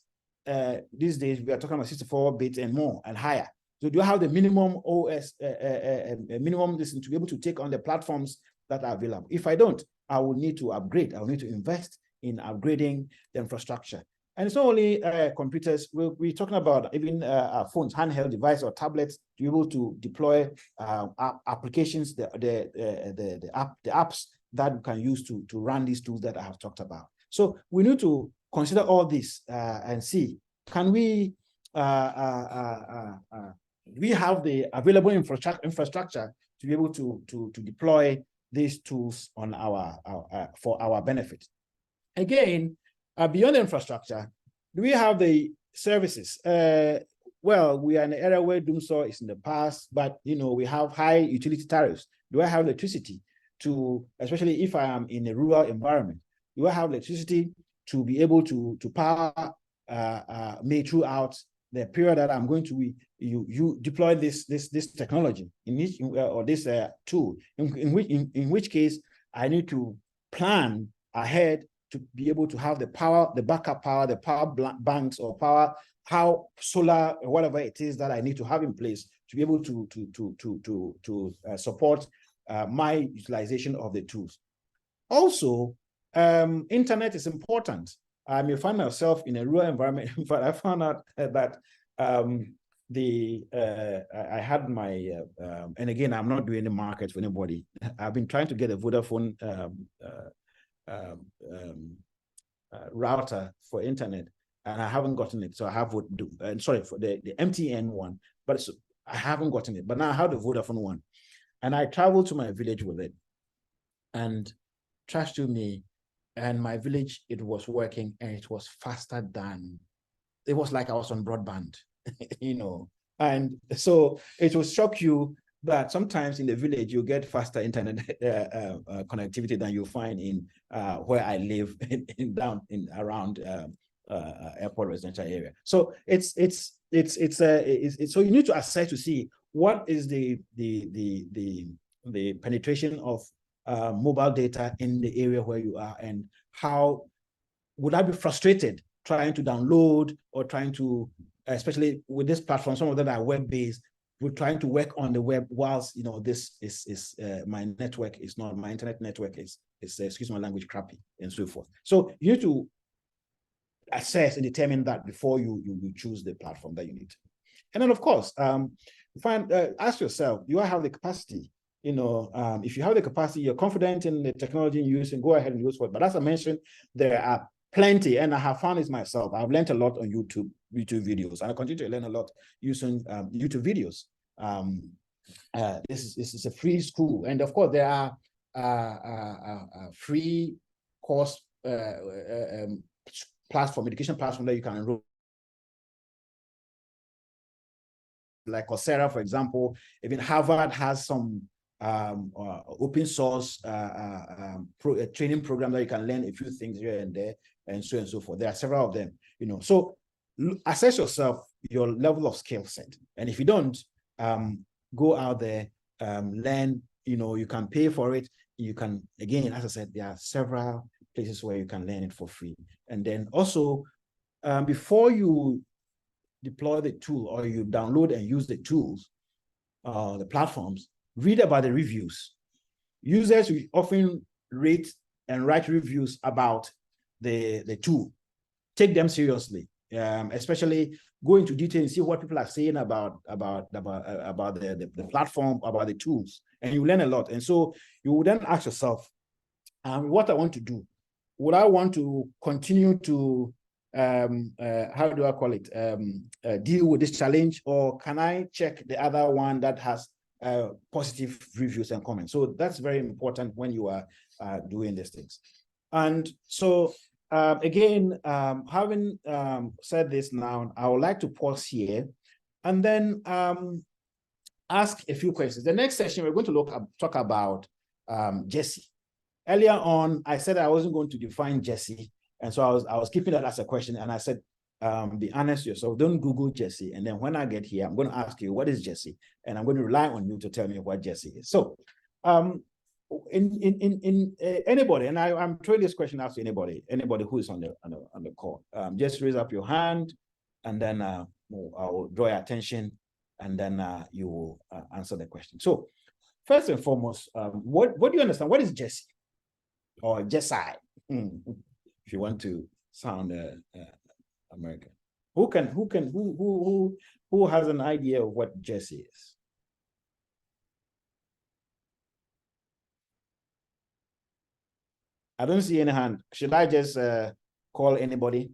These days, we are talking about 64 bits and more and higher. So do I have the minimum OS, minimum listen to be able to take on the platforms that are available? If I don't, I will need to upgrade. I will need to invest in upgrading the infrastructure. And it's not only computers, we're talking about even our phones, handheld device or tablets, to be able to deploy applications, the apps that we can use to run these tools that I have talked about. So we need to consider all this and see, can we have the available infrastructure to be able to deploy these tools on for our benefit. Again, beyond the infrastructure, do we have the services? Well, we are in an era where doomsday is in the past, but we have high utility tariffs. Do I have electricity to, especially if I am in a rural environment, do I have electricity to be able to power me throughout the period that I'm going to you deploy this technology or this tool? In which case I need to plan ahead to be able to have the power, the backup power, the power banks or how solar or whatever it is that I need to have in place to be able to support my utilization of the tools. Also, internet is important. I may find myself in a rural environment, but I found out that I had my, and again, I'm not doing any market for anybody. I've been trying to get a Vodafone router for internet, and I haven't gotten it. So I have sorry, for the MTN one, but I haven't gotten it. But now I have the Vodafone one, and I traveled to my village with it, and trust to me, and my village, it was working, and it was faster than, it was like I was on broadband, And so it will shock you that sometimes in the village you get faster internet connectivity than you find in where I live around airport residential area. So so you need to assess to see what is the penetration of mobile data in the area where you are, and how would I be frustrated trying to download or trying to, especially with this platform, some of them are web-based, we're trying to work on the web whilst this is my network is not, my internet network is excuse my language, crappy, and so forth. So you need to assess and determine that before you choose the platform that you need. And then of course, ask yourself, do I have the capacity? If you have the capacity, you're confident in the technology you use, and go ahead and use it. But as I mentioned, there are plenty, and I have found it myself. I've learned a lot on YouTube videos, and I continue to learn a lot using YouTube videos. This is a free school, and of course there are free course education platform that you can enroll, like Coursera, for example. Even Harvard has some open source training program that you can learn a few things here and there, and so on and so forth. There are several of them, So assess yourself, your level of skill set, and if you don't, go out there, learn. You can pay for it. You can, again, as I said, there are several places where you can learn it for free. And then also, before you deploy the tool or you download and use the tools, the platforms, read about the reviews. Users will often rate and write reviews about the tool. Take them seriously, especially go into detail and see what people are saying about the platform, about the tools, and you learn a lot. And so you will then ask yourself, what I want to do. Would I want to continue to how do I call it, deal with this challenge, or can I check the other one that has positive reviews and comments. So that's very important when you are doing these things. And so again, having said this now, I would like to pause here and then ask a few questions. The next session, we're going to talk about GESI. Earlier on, I said I wasn't going to define GESI, and so I was keeping that as a question, and I said, be honest yourself, don't Google GESI, and then when I get here, I'm going to ask you, what is GESI? And I'm going to rely on you to tell me what GESI is. So anybody, and I'm throwing this question out to anybody who is on the call, just raise up your hand, and then I'll draw your attention, and then you will answer the question. So first and foremost, what do you understand? What is GESI or GESI? If you want to sound American, who has an idea of what GESI is? I don't see any hand. Should I just call anybody?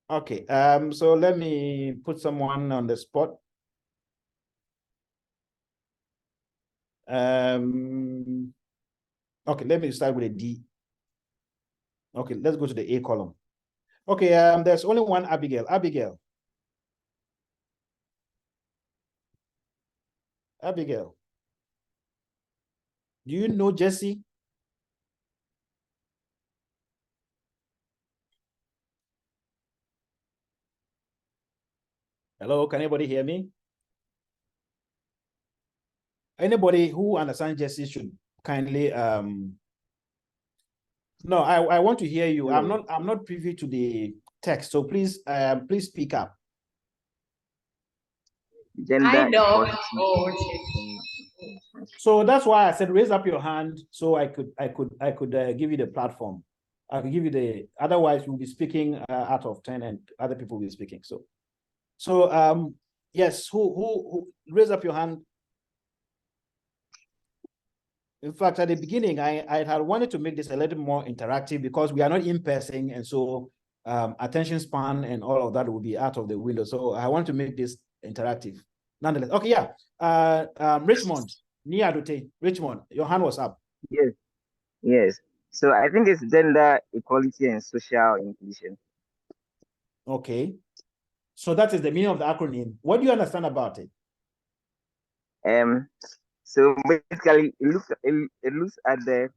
Okay, so let me put someone on the spot. Okay, let me start with a D. Okay, let's go to the A column. Okay, there's only one Abigail. Abigail, do you know GESI? Hello, can anybody hear me? Anybody who understands GESI should kindly no, I want to hear you. I'm not privy to the text, so please please speak up. I know. So that's why I said raise up your hand so I could give you the platform. I could give you the, otherwise we'll be speaking out of 10 and other people will be speaking. So yes, who raise up your hand? In fact, at the beginning, I had wanted to make this a little more interactive because we are not in person, and so attention span and all of that will be out of the window. So I want to make this interactive. Nonetheless, okay, yeah. Richmond, Niadute, Richmond, your hand was up. Yes. So I think it's gender equality and social inclusion. Okay. So that is the meaning of the acronym. What do you understand about it? So basically, it looks at it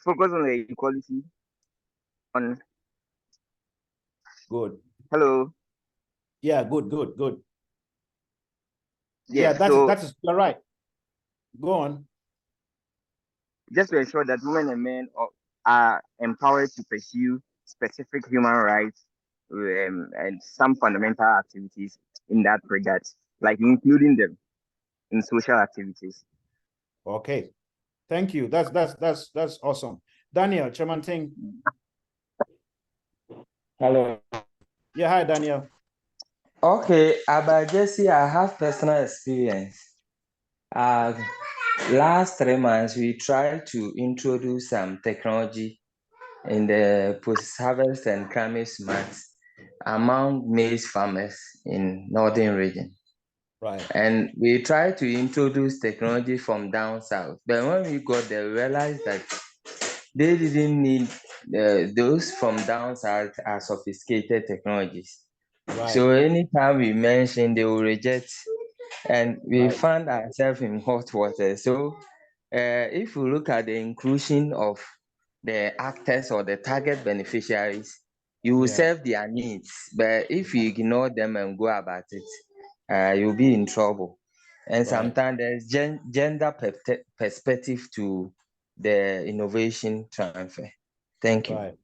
focuses on the equality on. Good. Hello. Yeah, good. Yeah, that is you're right. Go on. Just to ensure that women and men are empowered to pursue specific human rights and some fundamental activities in that regard, like including them in social activities. Okay, thank you. That's awesome. Daniel, Chairman Ting. Hello. Yeah, hi, Daniel. Okay, about GESI, I have personal experience. Last 3 months, we tried to introduce some technology in the post-harvest and climate smart among maize farmers in northern region. Right. And we tried to introduce technology from down south. But when we got there, we realized that they didn't need those from down south as sophisticated technologies. Right. So anytime we mention, they will reject. And we found ourselves in hot water. So if we look at the inclusion of the actors or the target beneficiaries, you will serve their needs. But if you ignore them and go about it, you'll be in trouble. And sometimes there's gender perspective to the innovation transfer. Thank you. Right.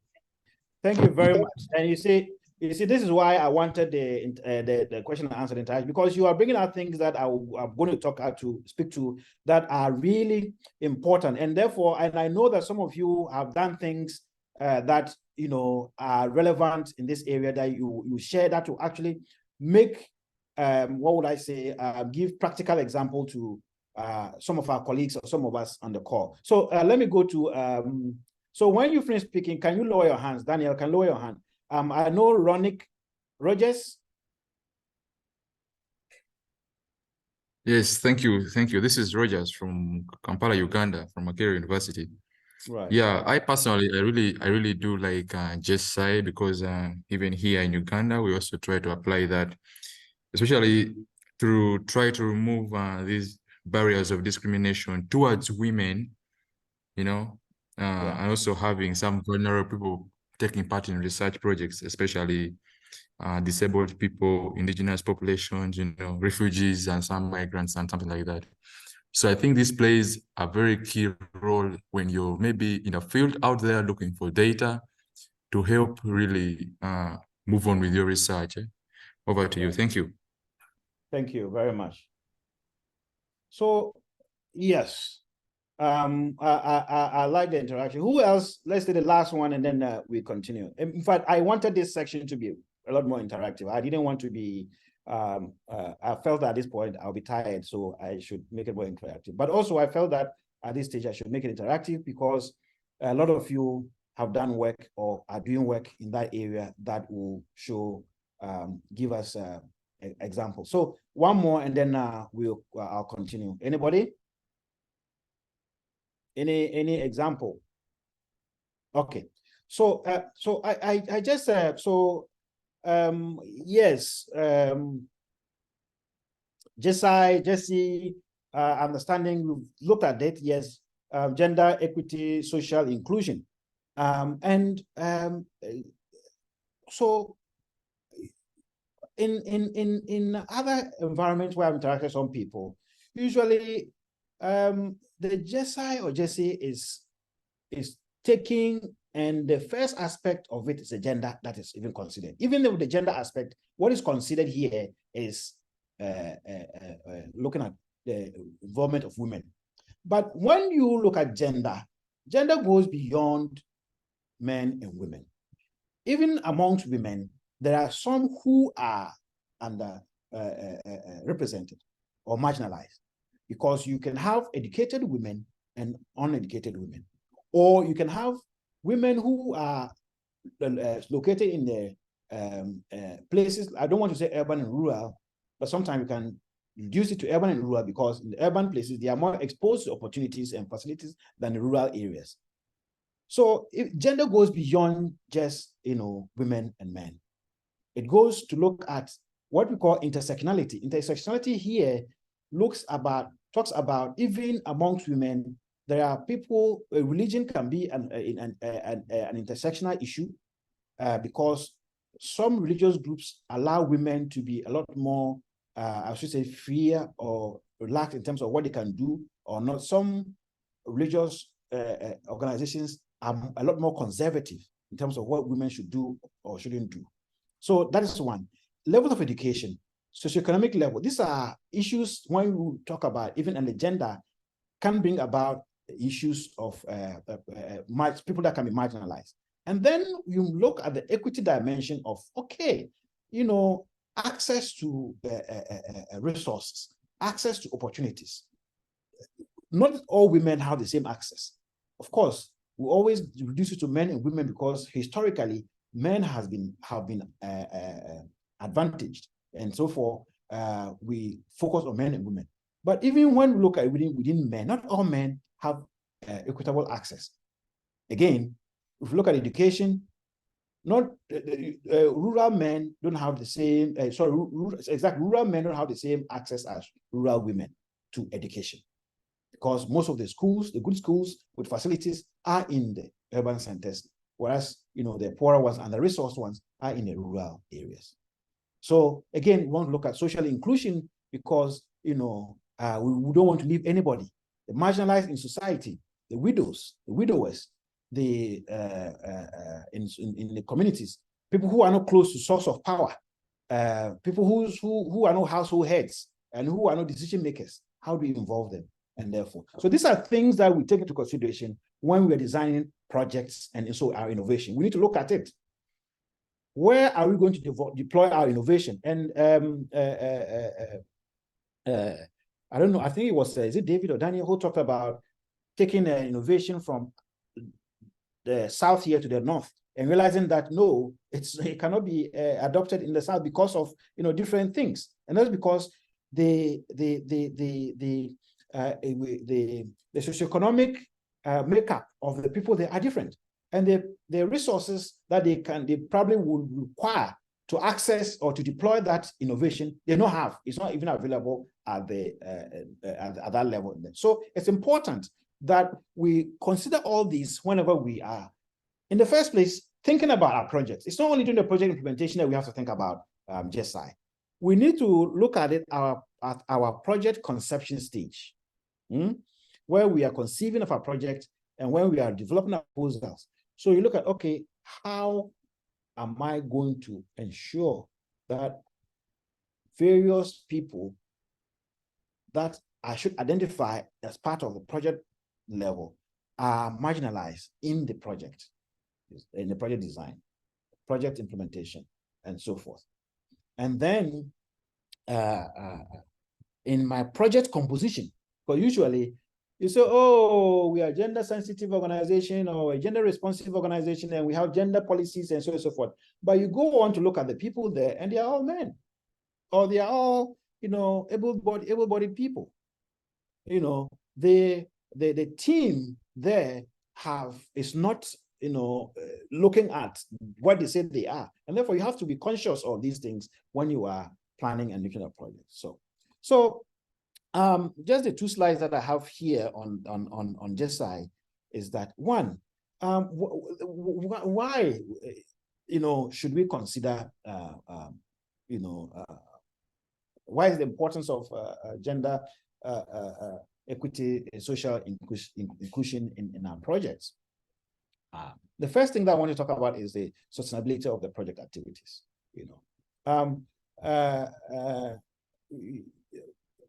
Thank you very much. And you see, this is why I wanted the question and answer entirely, because you are bringing out things that I'm going to speak to that are really important, and therefore, and I know that some of you have done things that are relevant in this area that you share that to actually make what would I say give practical example to some of our colleagues or some of us on the call. So let me go to So when you finish speaking, can you lower your hands? Daniel, can lower your hand. I know Ronick Rogers. Yes, thank you. Thank you. This is Rogers from Kampala, Uganda, from Makerere University. Right. Yeah, I personally, I really do like GESI because even here in Uganda, we also try to apply that, especially to try to remove these barriers of discrimination towards women, you know, and also having some vulnerable people taking part in research projects, especially disabled people, indigenous populations, you know, refugees and some migrants and something like that. So I think this plays a very key role when you're maybe in a field out there looking for data to help really move on with your research. Over to you. Thank you. Thank you very much. So, yes, I like the interaction. Who else? Let's do the last one and then we continue. In fact, I wanted this section to be a lot more interactive. I didn't want to be, I felt at this point I'll be tired, so I should make it more interactive. But also I felt that at this stage I should make it interactive because a lot of you have done work or are doing work in that area that will show, give us example. So one more and then I'll continue. Anybody? Any example? Okay. So I just yes, GESI, understanding, we've looked at it, yes, gender equity, social inclusion. So in other environments where I've interacted with some people, usually the GESI or GESI is taking, and the first aspect of it is the gender that is even considered. Even though the gender aspect, what is considered here is looking at the involvement of women. But when you look at gender, gender goes beyond men and women. Even amongst women, there are some who are under represented or marginalized, because you can have educated women and uneducated women, or you can have women who are located in the places, I don't want to say urban and rural, but sometimes you can reduce it to urban and rural, because in the urban places, they are more exposed to opportunities and facilities than the rural areas. So if gender goes beyond just, women and men. It goes to look at what we call intersectionality. Intersectionality here talks about even amongst women, there are people, religion can be an intersectional issue because some religious groups allow women to be a lot more, I should say, freer or relaxed in terms of what they can do or not. Some religious organizations are a lot more conservative in terms of what women should do or shouldn't do. So that is one. Level of education, socioeconomic level. These are issues when we talk about even an agenda can bring about issues of people that can be marginalized. And then you look at the equity dimension of, okay, access to resources, access to opportunities. Not all women have the same access. Of course, we always reduce it to men and women because historically, men have been advantaged, and so forth. We focus on men and women. But even when we look at within men, not all men have equitable access. Again, if we look at education, not rural men don't have the same. Rural men don't have the same access as rural women to education, because most of the schools, the good schools with facilities, are in the urban centers, whereas the poorer ones and the resource ones are in the rural areas. So again, we want to look at social inclusion because we don't want to leave anybody. The marginalized in society, the widows, the widowers, the in the communities, people who are not close to source of power, people who are not household heads and who are not decision makers. How do you involve them? And therefore, so these are things that we take into consideration when we're designing projects and so our innovation. We need to look at it. Where are we going to deploy our innovation? And I don't know, I think it was, is it David or Daniel who talked about taking innovation from the south here to the north, and realizing that no, it cannot be adopted in the south because of different things, and that's because the socioeconomic makeup of the people there are different, and the resources that they probably would require to access or to deploy that innovation, they don't have. It's not even available at that level. So it's important that we consider all these whenever we are, in the first place, thinking about our projects. It's not only during the project implementation that we have to think about GESI. We need to look at it at our project conception stage, where we are conceiving of our project and when we are developing our proposals. So you look at, okay, how am I going to ensure that various people that I should identify as part of the project level are marginalized in the project design, project implementation, and so forth. And then in my project composition, because usually you say, oh, we are a gender sensitive organization or a gender responsive organization, and we have gender policies and so on and so forth. But you go on to look at the people there, and they are all men, or they are all, able-bodied people. The team there is not, looking at what they say they are, and therefore you have to be conscious of these things when you are planning and looking at projects. So just the two slides that I have here on GESI is that one, why should we consider why is the importance of gender equity, social inclusion in our projects? The first thing that I want to talk about is the sustainability of the project activities.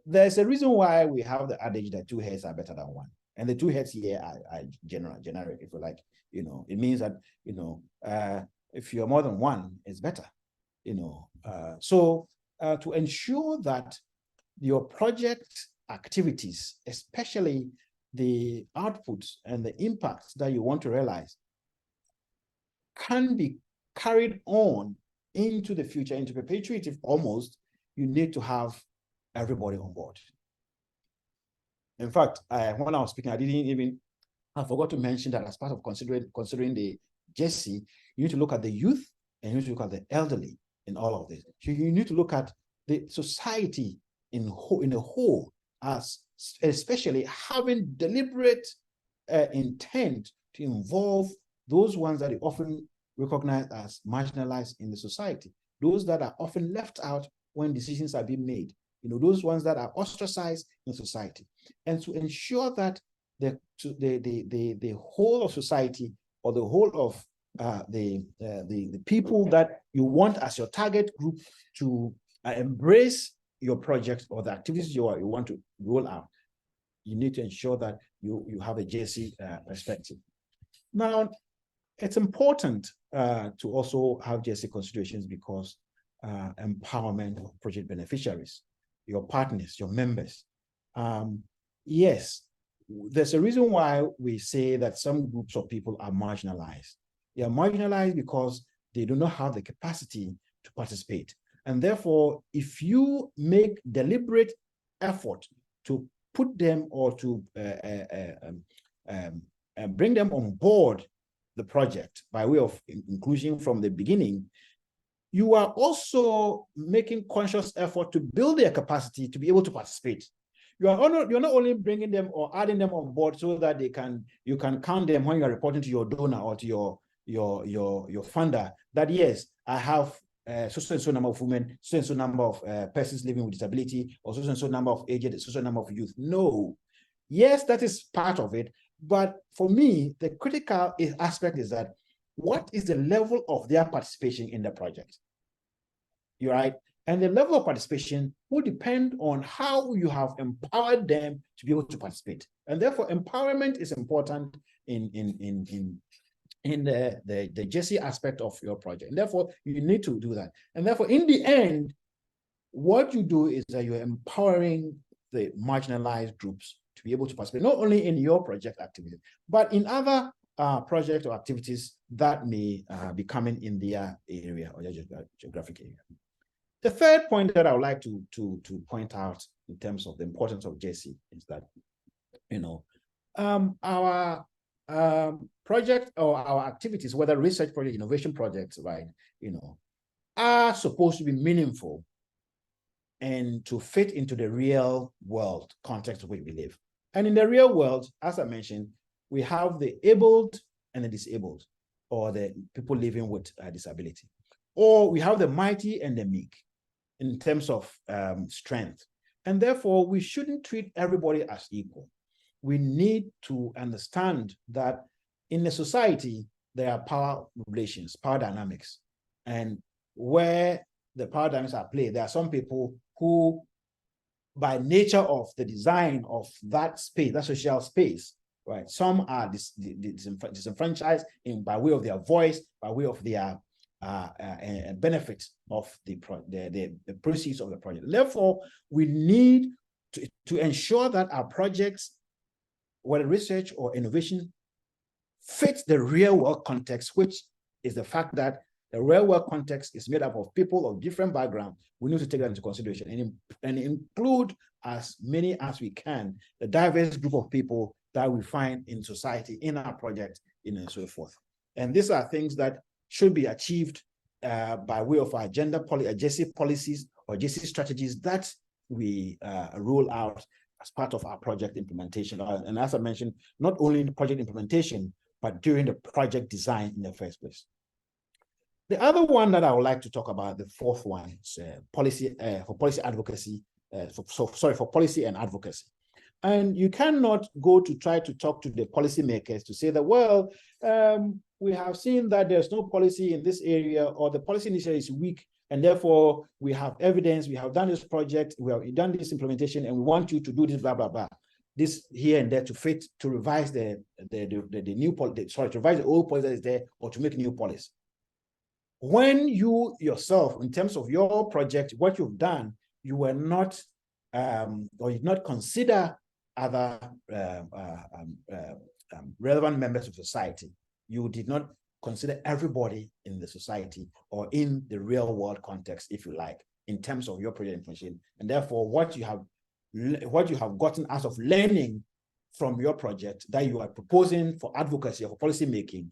There's a reason why we have the adage that two heads are better than one, and the two heads here are generic, if you like. It means that if you're more than one, it's better. So to ensure that your project activities, especially the outputs and the impacts that you want to realize, can be carried on into the future, into perpetuity almost, you need to have everybody on board. In fact, when I was speaking, I forgot to mention that as part of considering the GESI, you need to look at the youth and you need to look at the elderly in all of this. So you need to look at the society in a whole, as especially having deliberate intent to involve those ones that are often recognized as marginalized in the society, those that are often left out when decisions are being made, those ones that are ostracized in society, and to ensure that the whole of society, or the whole of the people that you want as your target group to embrace your project or the activities you want to roll out, you need to ensure that you have a GESI perspective. Now, it's important to also have GESI considerations because empowerment of project beneficiaries, your partners, your members. Yes, there's a reason why we say that some groups of people are marginalized. They are marginalized because they do not have the capacity to participate. And therefore, if you make deliberate effort to put them or to bring them on board the project by way of inclusion from the beginning, you are also making conscious effort to build their capacity to be able to participate. You're not only bringing them or adding them on board so that you can count them when you are reporting to your donor or to your funder that, yes, I have so and so number of women, so and so number of persons living with disability, or so and so number of aged, so and so number of youth. No. Yes, that is part of it. But for me, the critical aspect is that what is the level of their participation in the project? You're right. And the level of participation will depend on how you have empowered them to be able to participate. And therefore, empowerment is important in the GESI aspect of your project. And therefore, you need to do that. And therefore, in the end, what you do is that you're empowering the marginalized groups to be able to participate, not only in your project activity, but in other projects or activities that may be coming in their area or their geographic area. The third point that I would like to point out in terms of the importance of GESI is that, our project or our activities, whether research project, innovation projects, right, are supposed to be meaningful and to fit into the real world context in which we live. And in the real world, as I mentioned, we have the abled and the disabled, or the people living with disability, or we have the mighty and the meek in terms of strength. And therefore, we shouldn't treat everybody as equal. We need to understand that in a society, there are power relations, power dynamics. And where the power dynamics are played, there are some people who, by nature of the design of that space, that social space, right? Some are disenfranchised by way of their voice, by way of their benefits of the proceeds of the project. Therefore, we need to ensure that our projects, whether research or innovation, fit the real world context, which is the fact that the real world context is made up of people of different backgrounds. We need to take that into consideration and include as many as we can the diverse group of people that we find in society, in our project, and so forth. And these are things that should be achieved by way of our GESI policies or GESI strategies that we roll out as part of our project implementation. And as I mentioned, not only in the project implementation, but during the project design in the first place. The other one that I would like to talk about, the fourth one, is policy advocacy. For policy and advocacy. And you cannot go to try to talk to the policymakers to say that, well, we have seen that there's no policy in this area, or the policy initiative is weak, and therefore we have evidence, we have done this project, we have done this implementation, and we want you to do this, blah, blah, blah. This here and there to revise the new policy, to revise the old policy that is there, or to make new policy. When you yourself, in terms of your project, what you've done, you were not, or you did not consider other relevant members of society. You did not consider everybody in the society or in the real world context, if you like, in terms of your project information. And therefore, what you have gotten out of learning from your project that you are proposing for advocacy or for policy making,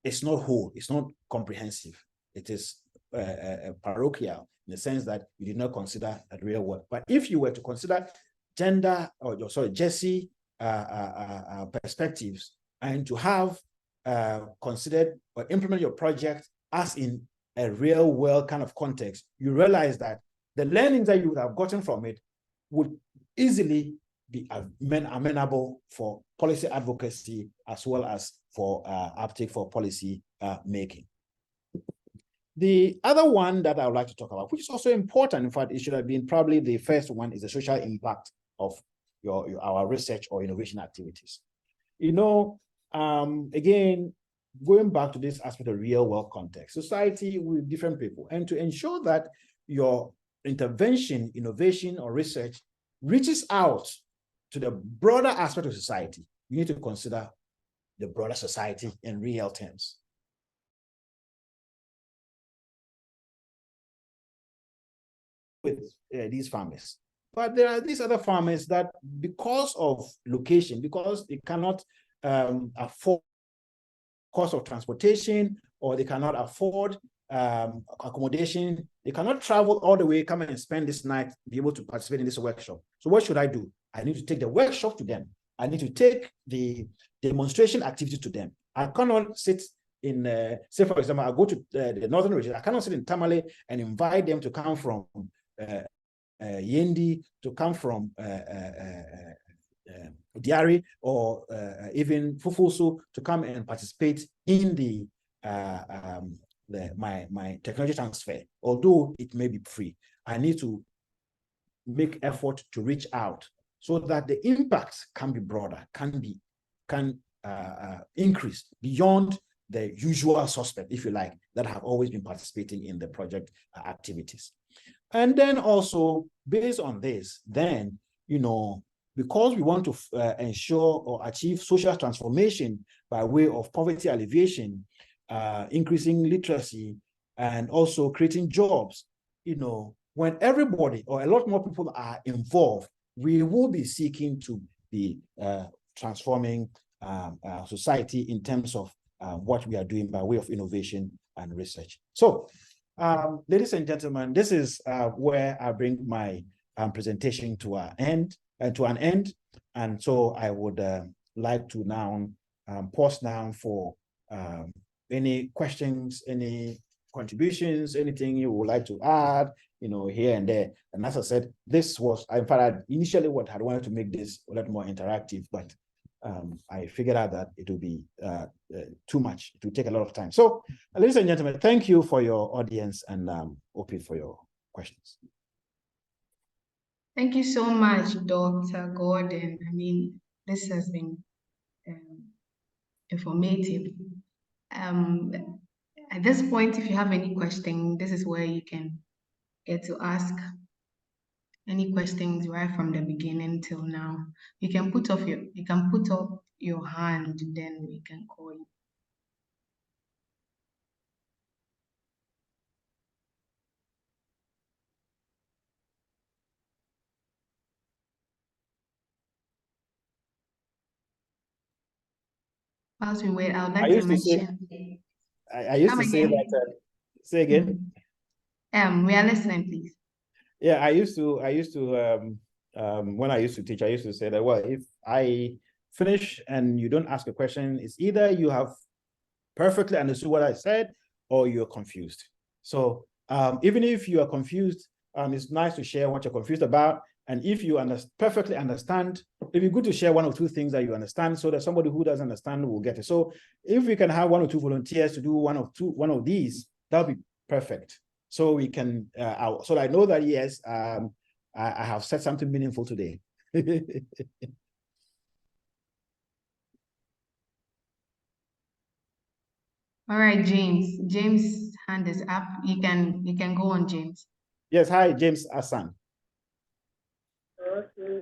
it's not whole, it's not comprehensive. It is parochial in the sense that you did not consider a real world. But if you were to consider GESI perspectives, and to have considered or implement your project as in a real world kind of context, you realize that the learnings that you would have gotten from it would easily be amenable for policy advocacy as well as for uptake for policy making. The other one that I would like to talk about, which is also important, in fact, it should have been probably the first one, is the social impact of our research or innovation activities. Again, going back to this aspect of real world context, society with different people, and to ensure that your intervention, innovation, or research reaches out to the broader aspect of society, you need to consider the broader society in real terms. With these farmers. But there are these other farmers that, because of location, because they cannot afford cost of transportation, or they cannot afford accommodation, they cannot travel all the way, come and spend this night, be able to participate in this workshop. So what should I do? I need to take the workshop to them. I need to take the demonstration activity to them. I cannot sit in, say for example, I go to the northern region, I cannot sit in Tamale and invite them to come from Yendi, to come from Diari, or even Fufusu, to come and participate in my technology transfer. Although it may be free, I need to make effort to reach out so that the impact can be broader, can increase beyond the usual suspect, if you like, that have always been participating in the project activities. And then also, based on this, then, because we want to ensure or achieve social transformation by way of poverty alleviation, increasing literacy, and also creating jobs, you know, when everybody or a lot more people are involved, we will be seeking to be transforming society in terms of what we are doing by way of innovation and research. So, ladies and gentlemen, this is where I bring my presentation to an end. And so I would like to now pause now for any questions, any contributions, anything you would like to add, you know, here and there. And as I said, this was, in fact, initially what I wanted to make this a lot more interactive, but I figured out that it would be too much. It would take a lot of time. So, ladies and gentlemen, thank you for your audience, and open for your questions. Thank you so much, Dr. Gordon. I mean, this has been informative. At this point, if you have any question, this is where you can get to ask any questions right from the beginning till now. You can put up your hand, then we can call you. Whilst we wait, I would like to mention. I used to say that. Say again. We are listening, please. Yeah, I used to when I used to teach, I used to say that, well, if I finish and you don't ask a question, it's either you have perfectly understood what I said or you're confused. So even if you are confused, it's nice to share what you're confused about. And if you perfectly understand, it'd be good to share one or two things that you understand so that somebody who doesn't understand will get it. So if we can have one or two volunteers to do one of these, that'll be perfect. So we can, so I know that, yes, I have said something meaningful today. All right, James. James' hand is up. You can go on, James. Yes, hi, James Hassan. Okay,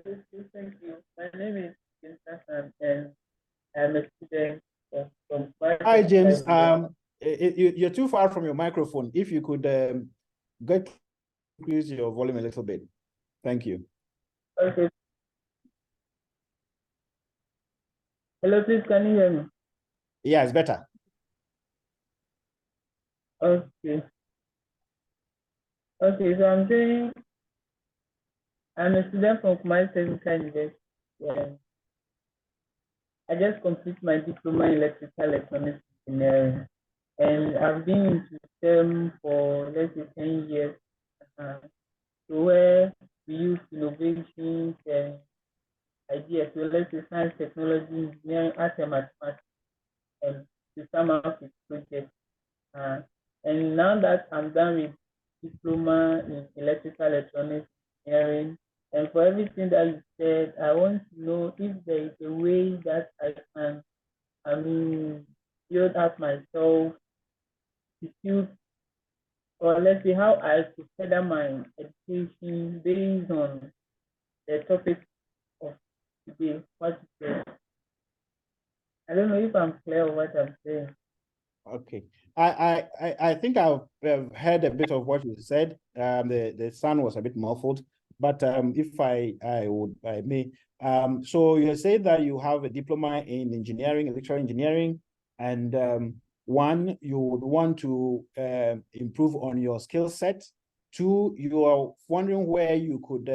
thank you. My name is James Hassan, and I'm a student from. Hi, James. You're too far from your microphone. If you could increase your volume a little bit. Thank you. Okay. Hello, please, can you hear me? Yeah, it's better. Okay. Okay, so I'm a student from Commercialisation University. Yeah. I just completed my diploma in electrical electronics engineering, and I've been into STEM for let's say 10 years. So where we use innovations and ideas, so let's say science, technology, engineering, art, and mathematics, and to come up with projects. And now that I'm done with diploma in electrical electronics engineering, and for everything that you said, I want to know if there is a way that I can, build up myself to feel, or let's say how I could further my education based on the topic of today, what you said. I don't know if I'm clear on what I'm saying. Okay. I think I've heard a bit of what you said. The sound was a bit muffled, but if I may. So you said that you have a diploma in engineering, electrical engineering, and one, you would want to improve on your skill set. Two, you are wondering where you could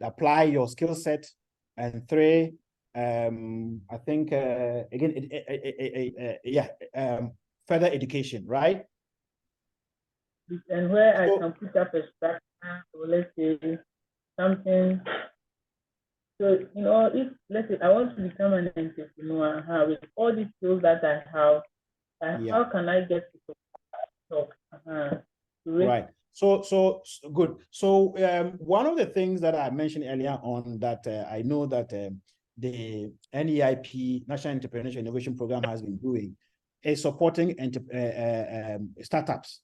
apply your skill set. And three, I think again, further education, right? And where I can put up a structure, or let's say something. So if let's say I want to become an entrepreneur, with all the skills that I have, how can I get to talk? Right. So good. So one of the things that I mentioned earlier on that I know that the NEIP, National Entrepreneurship Innovation Program, has been doing is supporting startups,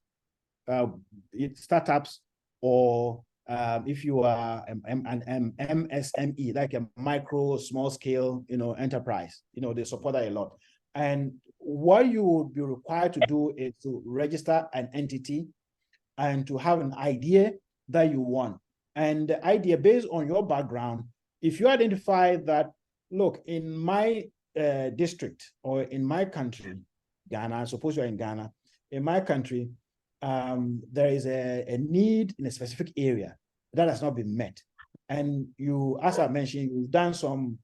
startups or if you are an MSME, like a micro, small scale, enterprise, they support that a lot. And what you would be required to do is to register an entity and to have an idea that you want. And the idea, based on your background, if you identify that, look, in my district or in my country, Ghana, I suppose you're in Ghana, in my country, there is a need in a specific area that has not been met. And you, as I mentioned, you've done some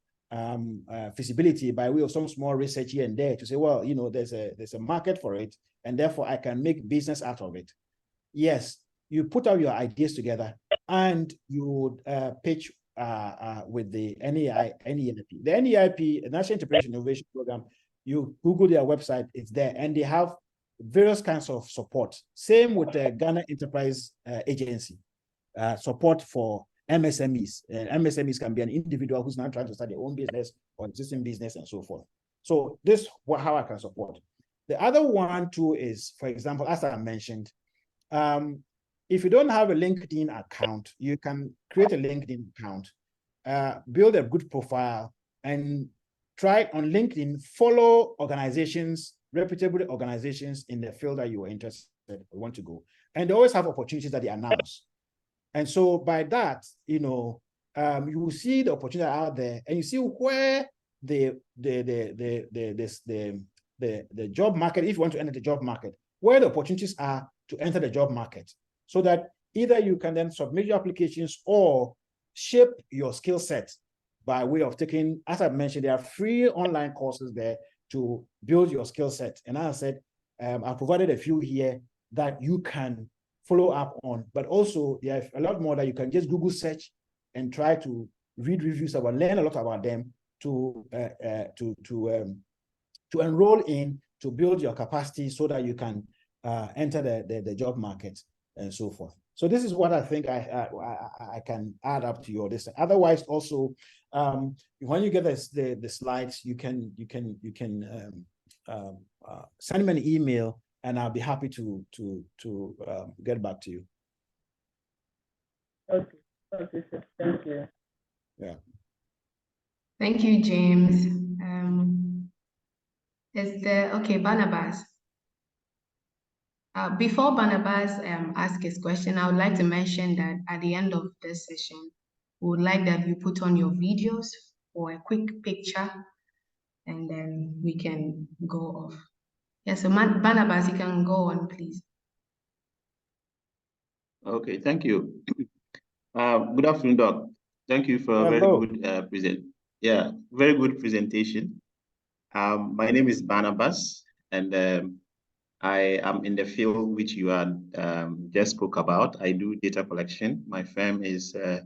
feasibility by way of some small research here and there to say, well, there's a market for it, and therefore I can make business out of it. Yes, you put out your ideas together and you pitch with the NEIP. The NEIP, the National Entrepreneurship Innovation Program, you Google their website, it's there, and they have various kinds of support. Same with the Ghana Enterprise Agency, support for MSMEs. MSMEs can be an individual who's now trying to start their own business or existing business and so forth. So this is how I can support. The other one too is, for example, as I mentioned, if you don't have a LinkedIn account, you can create a LinkedIn account, build a good profile, and try on LinkedIn, follow organizations, reputable organizations in the field that you are interested or want to go. And they always have opportunities that they announce. And so by that, you will see the opportunity out there, and you see where the job market, if you want to enter the job market, where the opportunities are to enter the job market, so that either you can then submit your applications or shape your skill set by way of taking, as I mentioned, there are free online courses there to build your skill set. And as I said, I provided a few here that you can follow up on, but also there are a lot more that you can just Google search and try to read reviews about, learn a lot about them to enroll in, to build your capacity so that you can enter the job market and so forth. So this is what I think I can add up to your list. Otherwise, also, when you get the slides, you can send me an email, and I'll be happy to get back to you. Okay, sir. Thank you. Yeah. Thank you, James. Okay, Barnabas? Before Barnabas asks his question, I would like to mention that at the end of this session, we would like that you put on your videos or a quick picture, and then we can go off. Yes, so Barnabas, you can go on, please. Okay, thank you. Good afternoon, Doc. Thank you for a very good very good presentation. My name is Barnabas, and I am in the field which you had just spoke about. I do data collection. My firm is a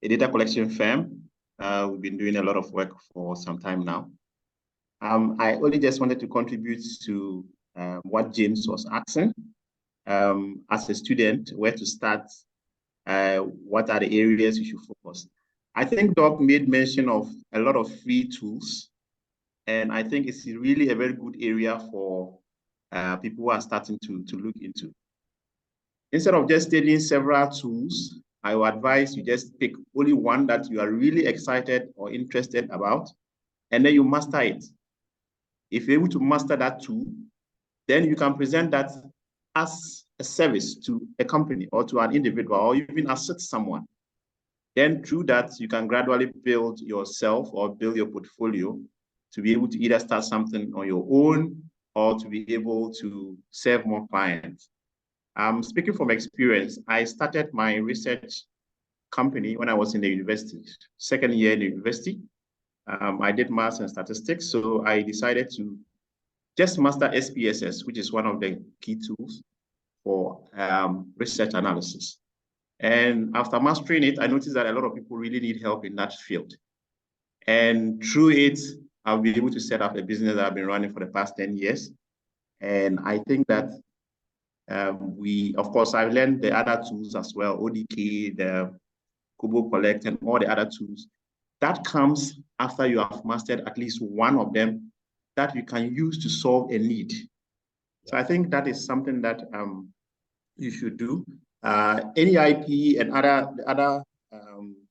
data collection firm. We've been doing a lot of work for some time now. I only just wanted to contribute to what James was asking. As a student, where to start, what are the areas you should focus. I think Doc made mention of a lot of free tools, and I think it's really a very good area for people who are starting to look into. Instead of just studying several tools, I would advise you just pick only one that you are really excited or interested about, and then you master it. If you're able to master that tool, then you can present that as a service to a company or to an individual, or even assist someone. Then through that, you can gradually build yourself or build your portfolio to be able to either start something on your own or to be able to serve more clients. Speaking from experience, I started my research company when I was in the university, second year in the university. I did maths and statistics, so I decided to just master SPSS, which is one of the key tools for research analysis. And after mastering it, I noticed that a lot of people really need help in that field. And through it, I'll be able to set up a business that I've been running for the past 10 years. And I think that of course, I've learned the other tools as well, ODK, the Kobo Collect, and all the other tools. That comes after you have mastered at least one of them that you can use to solve a need. So I think that is something that you should do. NEIP and other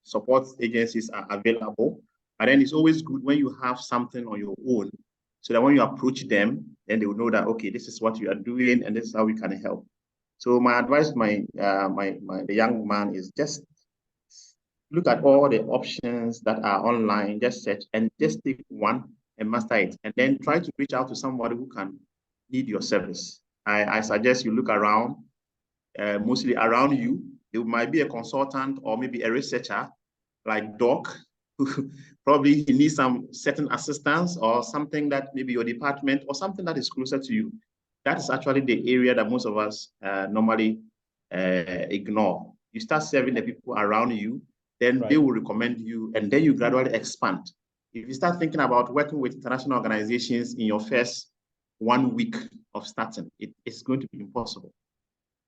support agencies are available, but then it's always good when you have something on your own, so that when you approach them, then they will know that, okay, this is what you are doing and this is how we can help. So my advice to the young man is just look at all the options that are online, just search and just take one and master it, and then try to reach out to somebody who can need your service. I suggest you look around, mostly around you. It might be a consultant or maybe a researcher like Doc, who probably he needs some certain assistance or something that maybe your department or something that is closer to you. That is actually the area that most of us normally ignore. You start serving the people around you, then they will recommend you, and then you gradually expand. If you start thinking about working with international organizations in your first 1 week of starting, it's going to be impossible.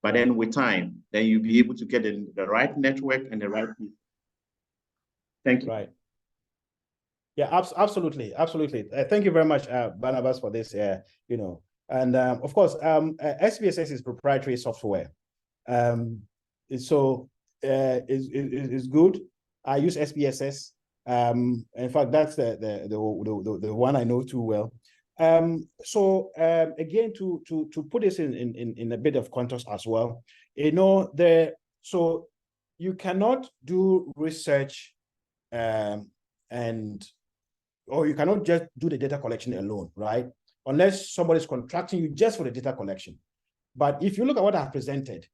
But then with time, then you'll be able to get in the right network and the right people. Thank you. Right. Yeah, absolutely. Thank you very much, Barnabas, for this. And of course, SPSS is proprietary software. So it's good. I use SPSS. In fact, that's the one I know too well. So again, to put this in a bit of context as well, so you cannot do research or you cannot just do the data collection alone, right? Unless somebody's contracting you just for the data collection. But if you look at what I've presented,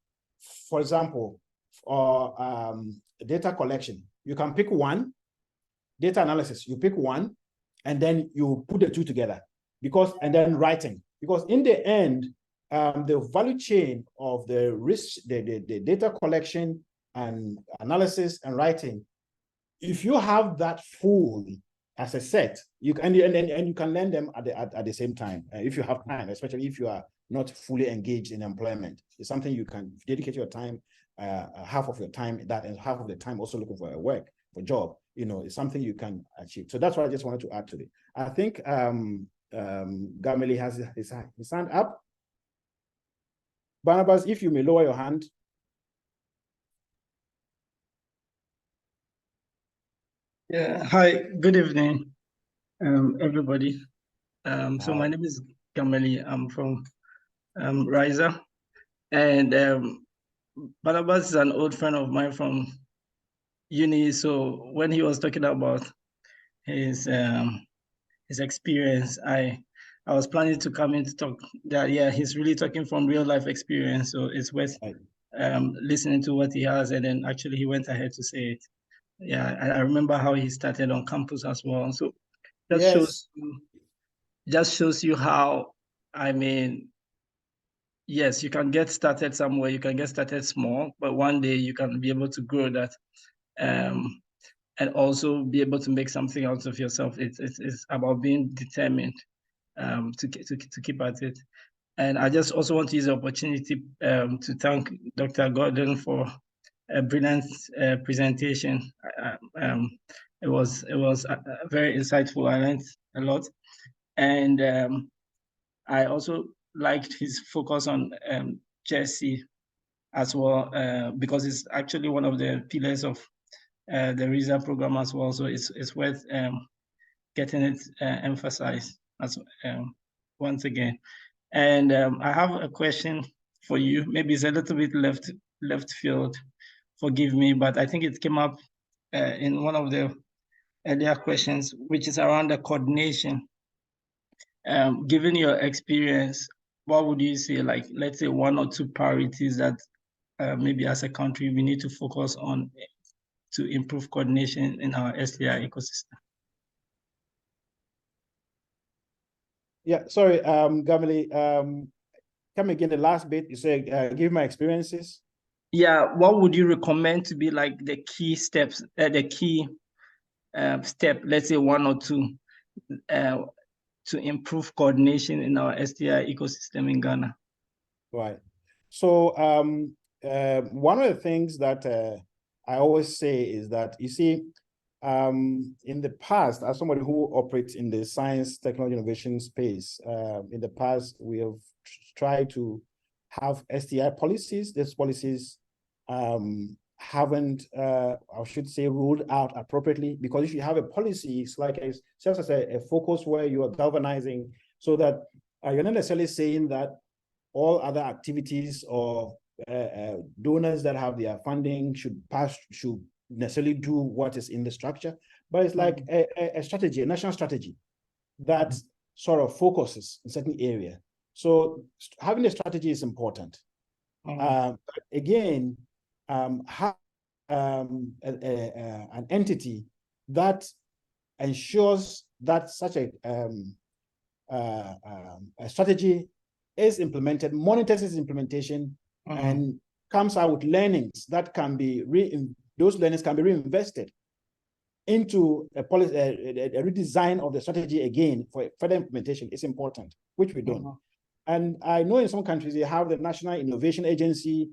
for example, for data collection, you can pick one. Data analysis, you pick one, and then you put the two together. And then writing. Because in the end, the value chain of the risk, the data collection and analysis and writing, if you have that full as a set, you can and you can learn them at the same time if you have time, especially if you are not fully engaged in employment. It's something you can dedicate your time, half of your time that, and half of the time also looking for a work, for a job. It's something you can achieve. So that's what I just wanted to add to it. I think Gameli has his hand up. Barnabas, if you may lower your hand. Yeah, hi, good evening, everybody. So my name is Gameli. I'm from Riser, and Barnabas is an old friend of mine from uni. So when he was talking about his experience, I was planning to come in to talk that, yeah, he's really talking from real life experience. So it's worth listening to what he has, and then actually he went ahead to say it. Yeah, I remember how he started on campus as well. So that shows you how, I mean, yes, you can get started somewhere, you can get started small, but one day you can be able to grow that, and also be able to make something out of yourself. It's about being determined to keep at it. And I just also want to use the opportunity to thank Dr. Gordon for a brilliant presentation. It was very insightful. I learned a lot, and I also liked his focus on GESI as well, because it's actually one of the pillars of the RISA program as well. So it's worth getting it emphasized as once again. And I have a question for you. Maybe it's a little bit left field. Forgive me, but I think it came up in one of the earlier questions, which is around the coordination. Given your experience, what would you say, like, let's say 1 or 2 priorities that maybe as a country we need to focus on to improve coordination in our STI ecosystem? Yeah, sorry, Gameli, come again, the last bit, you said, give my experiences. Yeah, what would you recommend to be like the key steps, the key step, let's say 1 or 2, to improve coordination in our STI ecosystem in Ghana? Right. So one of the things that I always say is that, you see, in the past, as somebody who operates in the science, technology, innovation space, in the past, we have tried to have STI policies. These policies haven't, I should say, ruled out appropriately. Because if you have a policy, it's like just as a focus where you are galvanizing, so that you're not necessarily saying that all other activities or donors that have their funding should necessarily do what is in the structure, but it's like a strategy, a national strategy that sort of focuses in certain area. So having a strategy is important. Again, have an entity that ensures that such a strategy is implemented, monitors its implementation, and comes out with learnings that can be those learnings can be reinvested into a policy, a redesign of the strategy again for further implementation is important, which we don't. And I know in some countries they have the National Innovation Agency.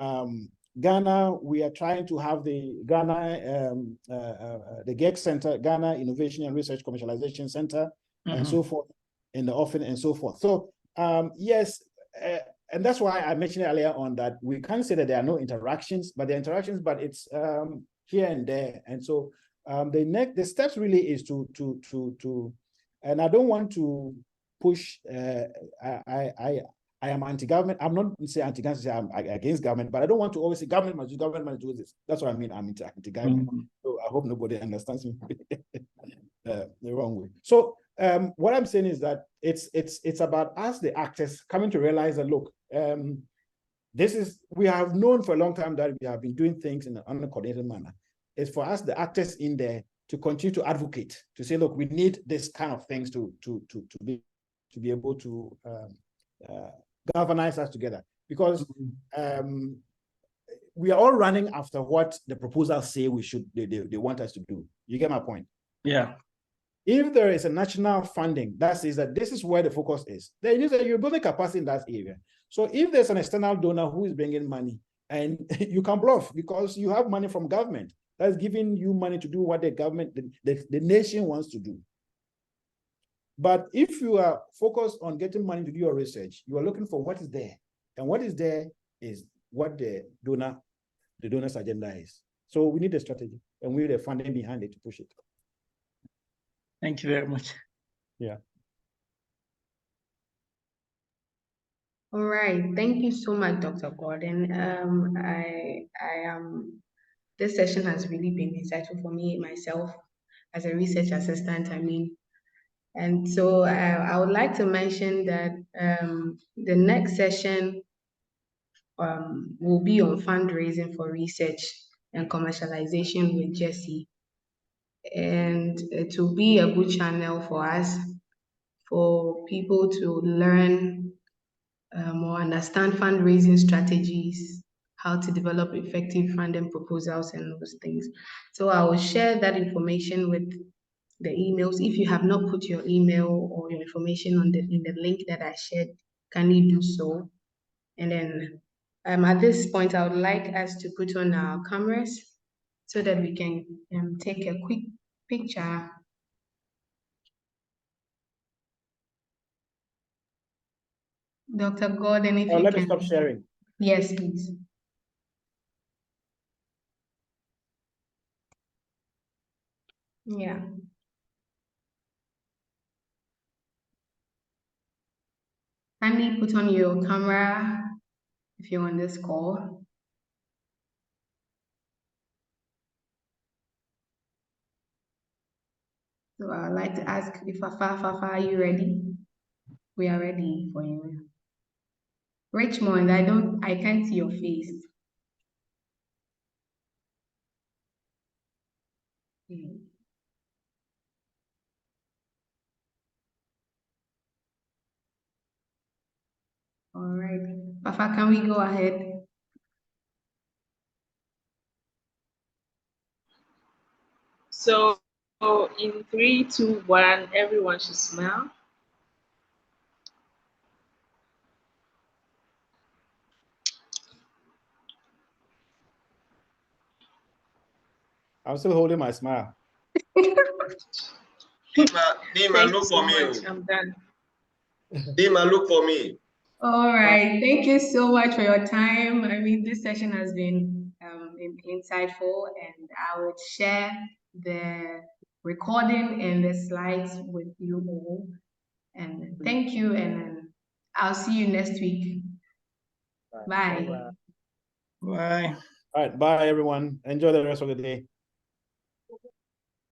Ghana, we are trying to have the Ghana, the GEC Center, Ghana Innovation and Research Commercialization Center, and so forth, in the offing and so forth. So yes, and that's why I mentioned earlier on that we can't say that there are no interactions, but there are interactions, but it's here and there. And so the steps really is to and I don't want to push. I am anti-government. I'm not saying anti-government. I'm against government, but I don't want to always say government must do this. That's what I mean. I'm anti-government. So I hope nobody understands me the wrong way. So what I'm saying is that it's about us, the actors, coming to realize that look, we have known for a long time that we have been doing things in an uncoordinated manner. It's for us, the actors in there, to continue to advocate, to say, look, we need this kind of things to be able to galvanize us together, because we are all running after what the proposals say they want us to do. You get my point? Yeah. If there is a national funding that says that this is where the focus is, then you're building capacity in that area. So if there's an external donor who is bringing money, and you can bluff because you have money from government that's giving you money to do what the government, the nation wants to do. But if you are focused on getting money to do your research, you are looking for what is there. And what is there is what the donor's agenda is. So we need a strategy, and we need the funding behind it to push it. Thank you very much. Yeah. All right. Thank you so much, Dr. Gordon. This session has really been insightful for me, myself, as a research assistant, And so I would like to mention that the next session will be on fundraising for research and commercialization with GESI. And it will be a good channel for us, for people to learn or understand fundraising strategies, how to develop effective funding proposals and those things. So I will share that information with the emails. If you have not put your email or your information in the link that I shared, can you do so? And then at this point, I would like us to put on our cameras so that we can take a quick picture. Dr. Gordon, if you let can. me stop sharing. Yes, please. Yeah. Kindly put on your camera if you're on this call. So I'd like to ask if Fafa, are you ready? We are ready for you. Richmond, I can't see your face. All right. Fafa, can we go ahead? So in 3, 2, 1, everyone should smile. I'm still holding my smile. Dima, look for me. I'm done. Dima, look for me. All right. Thank you so much for your time. I mean, this session has been insightful, and I would share the recording and the slides with you all. And thank you, and I'll see you next week. Bye. Bye. All right, bye everyone. Enjoy the rest of the day.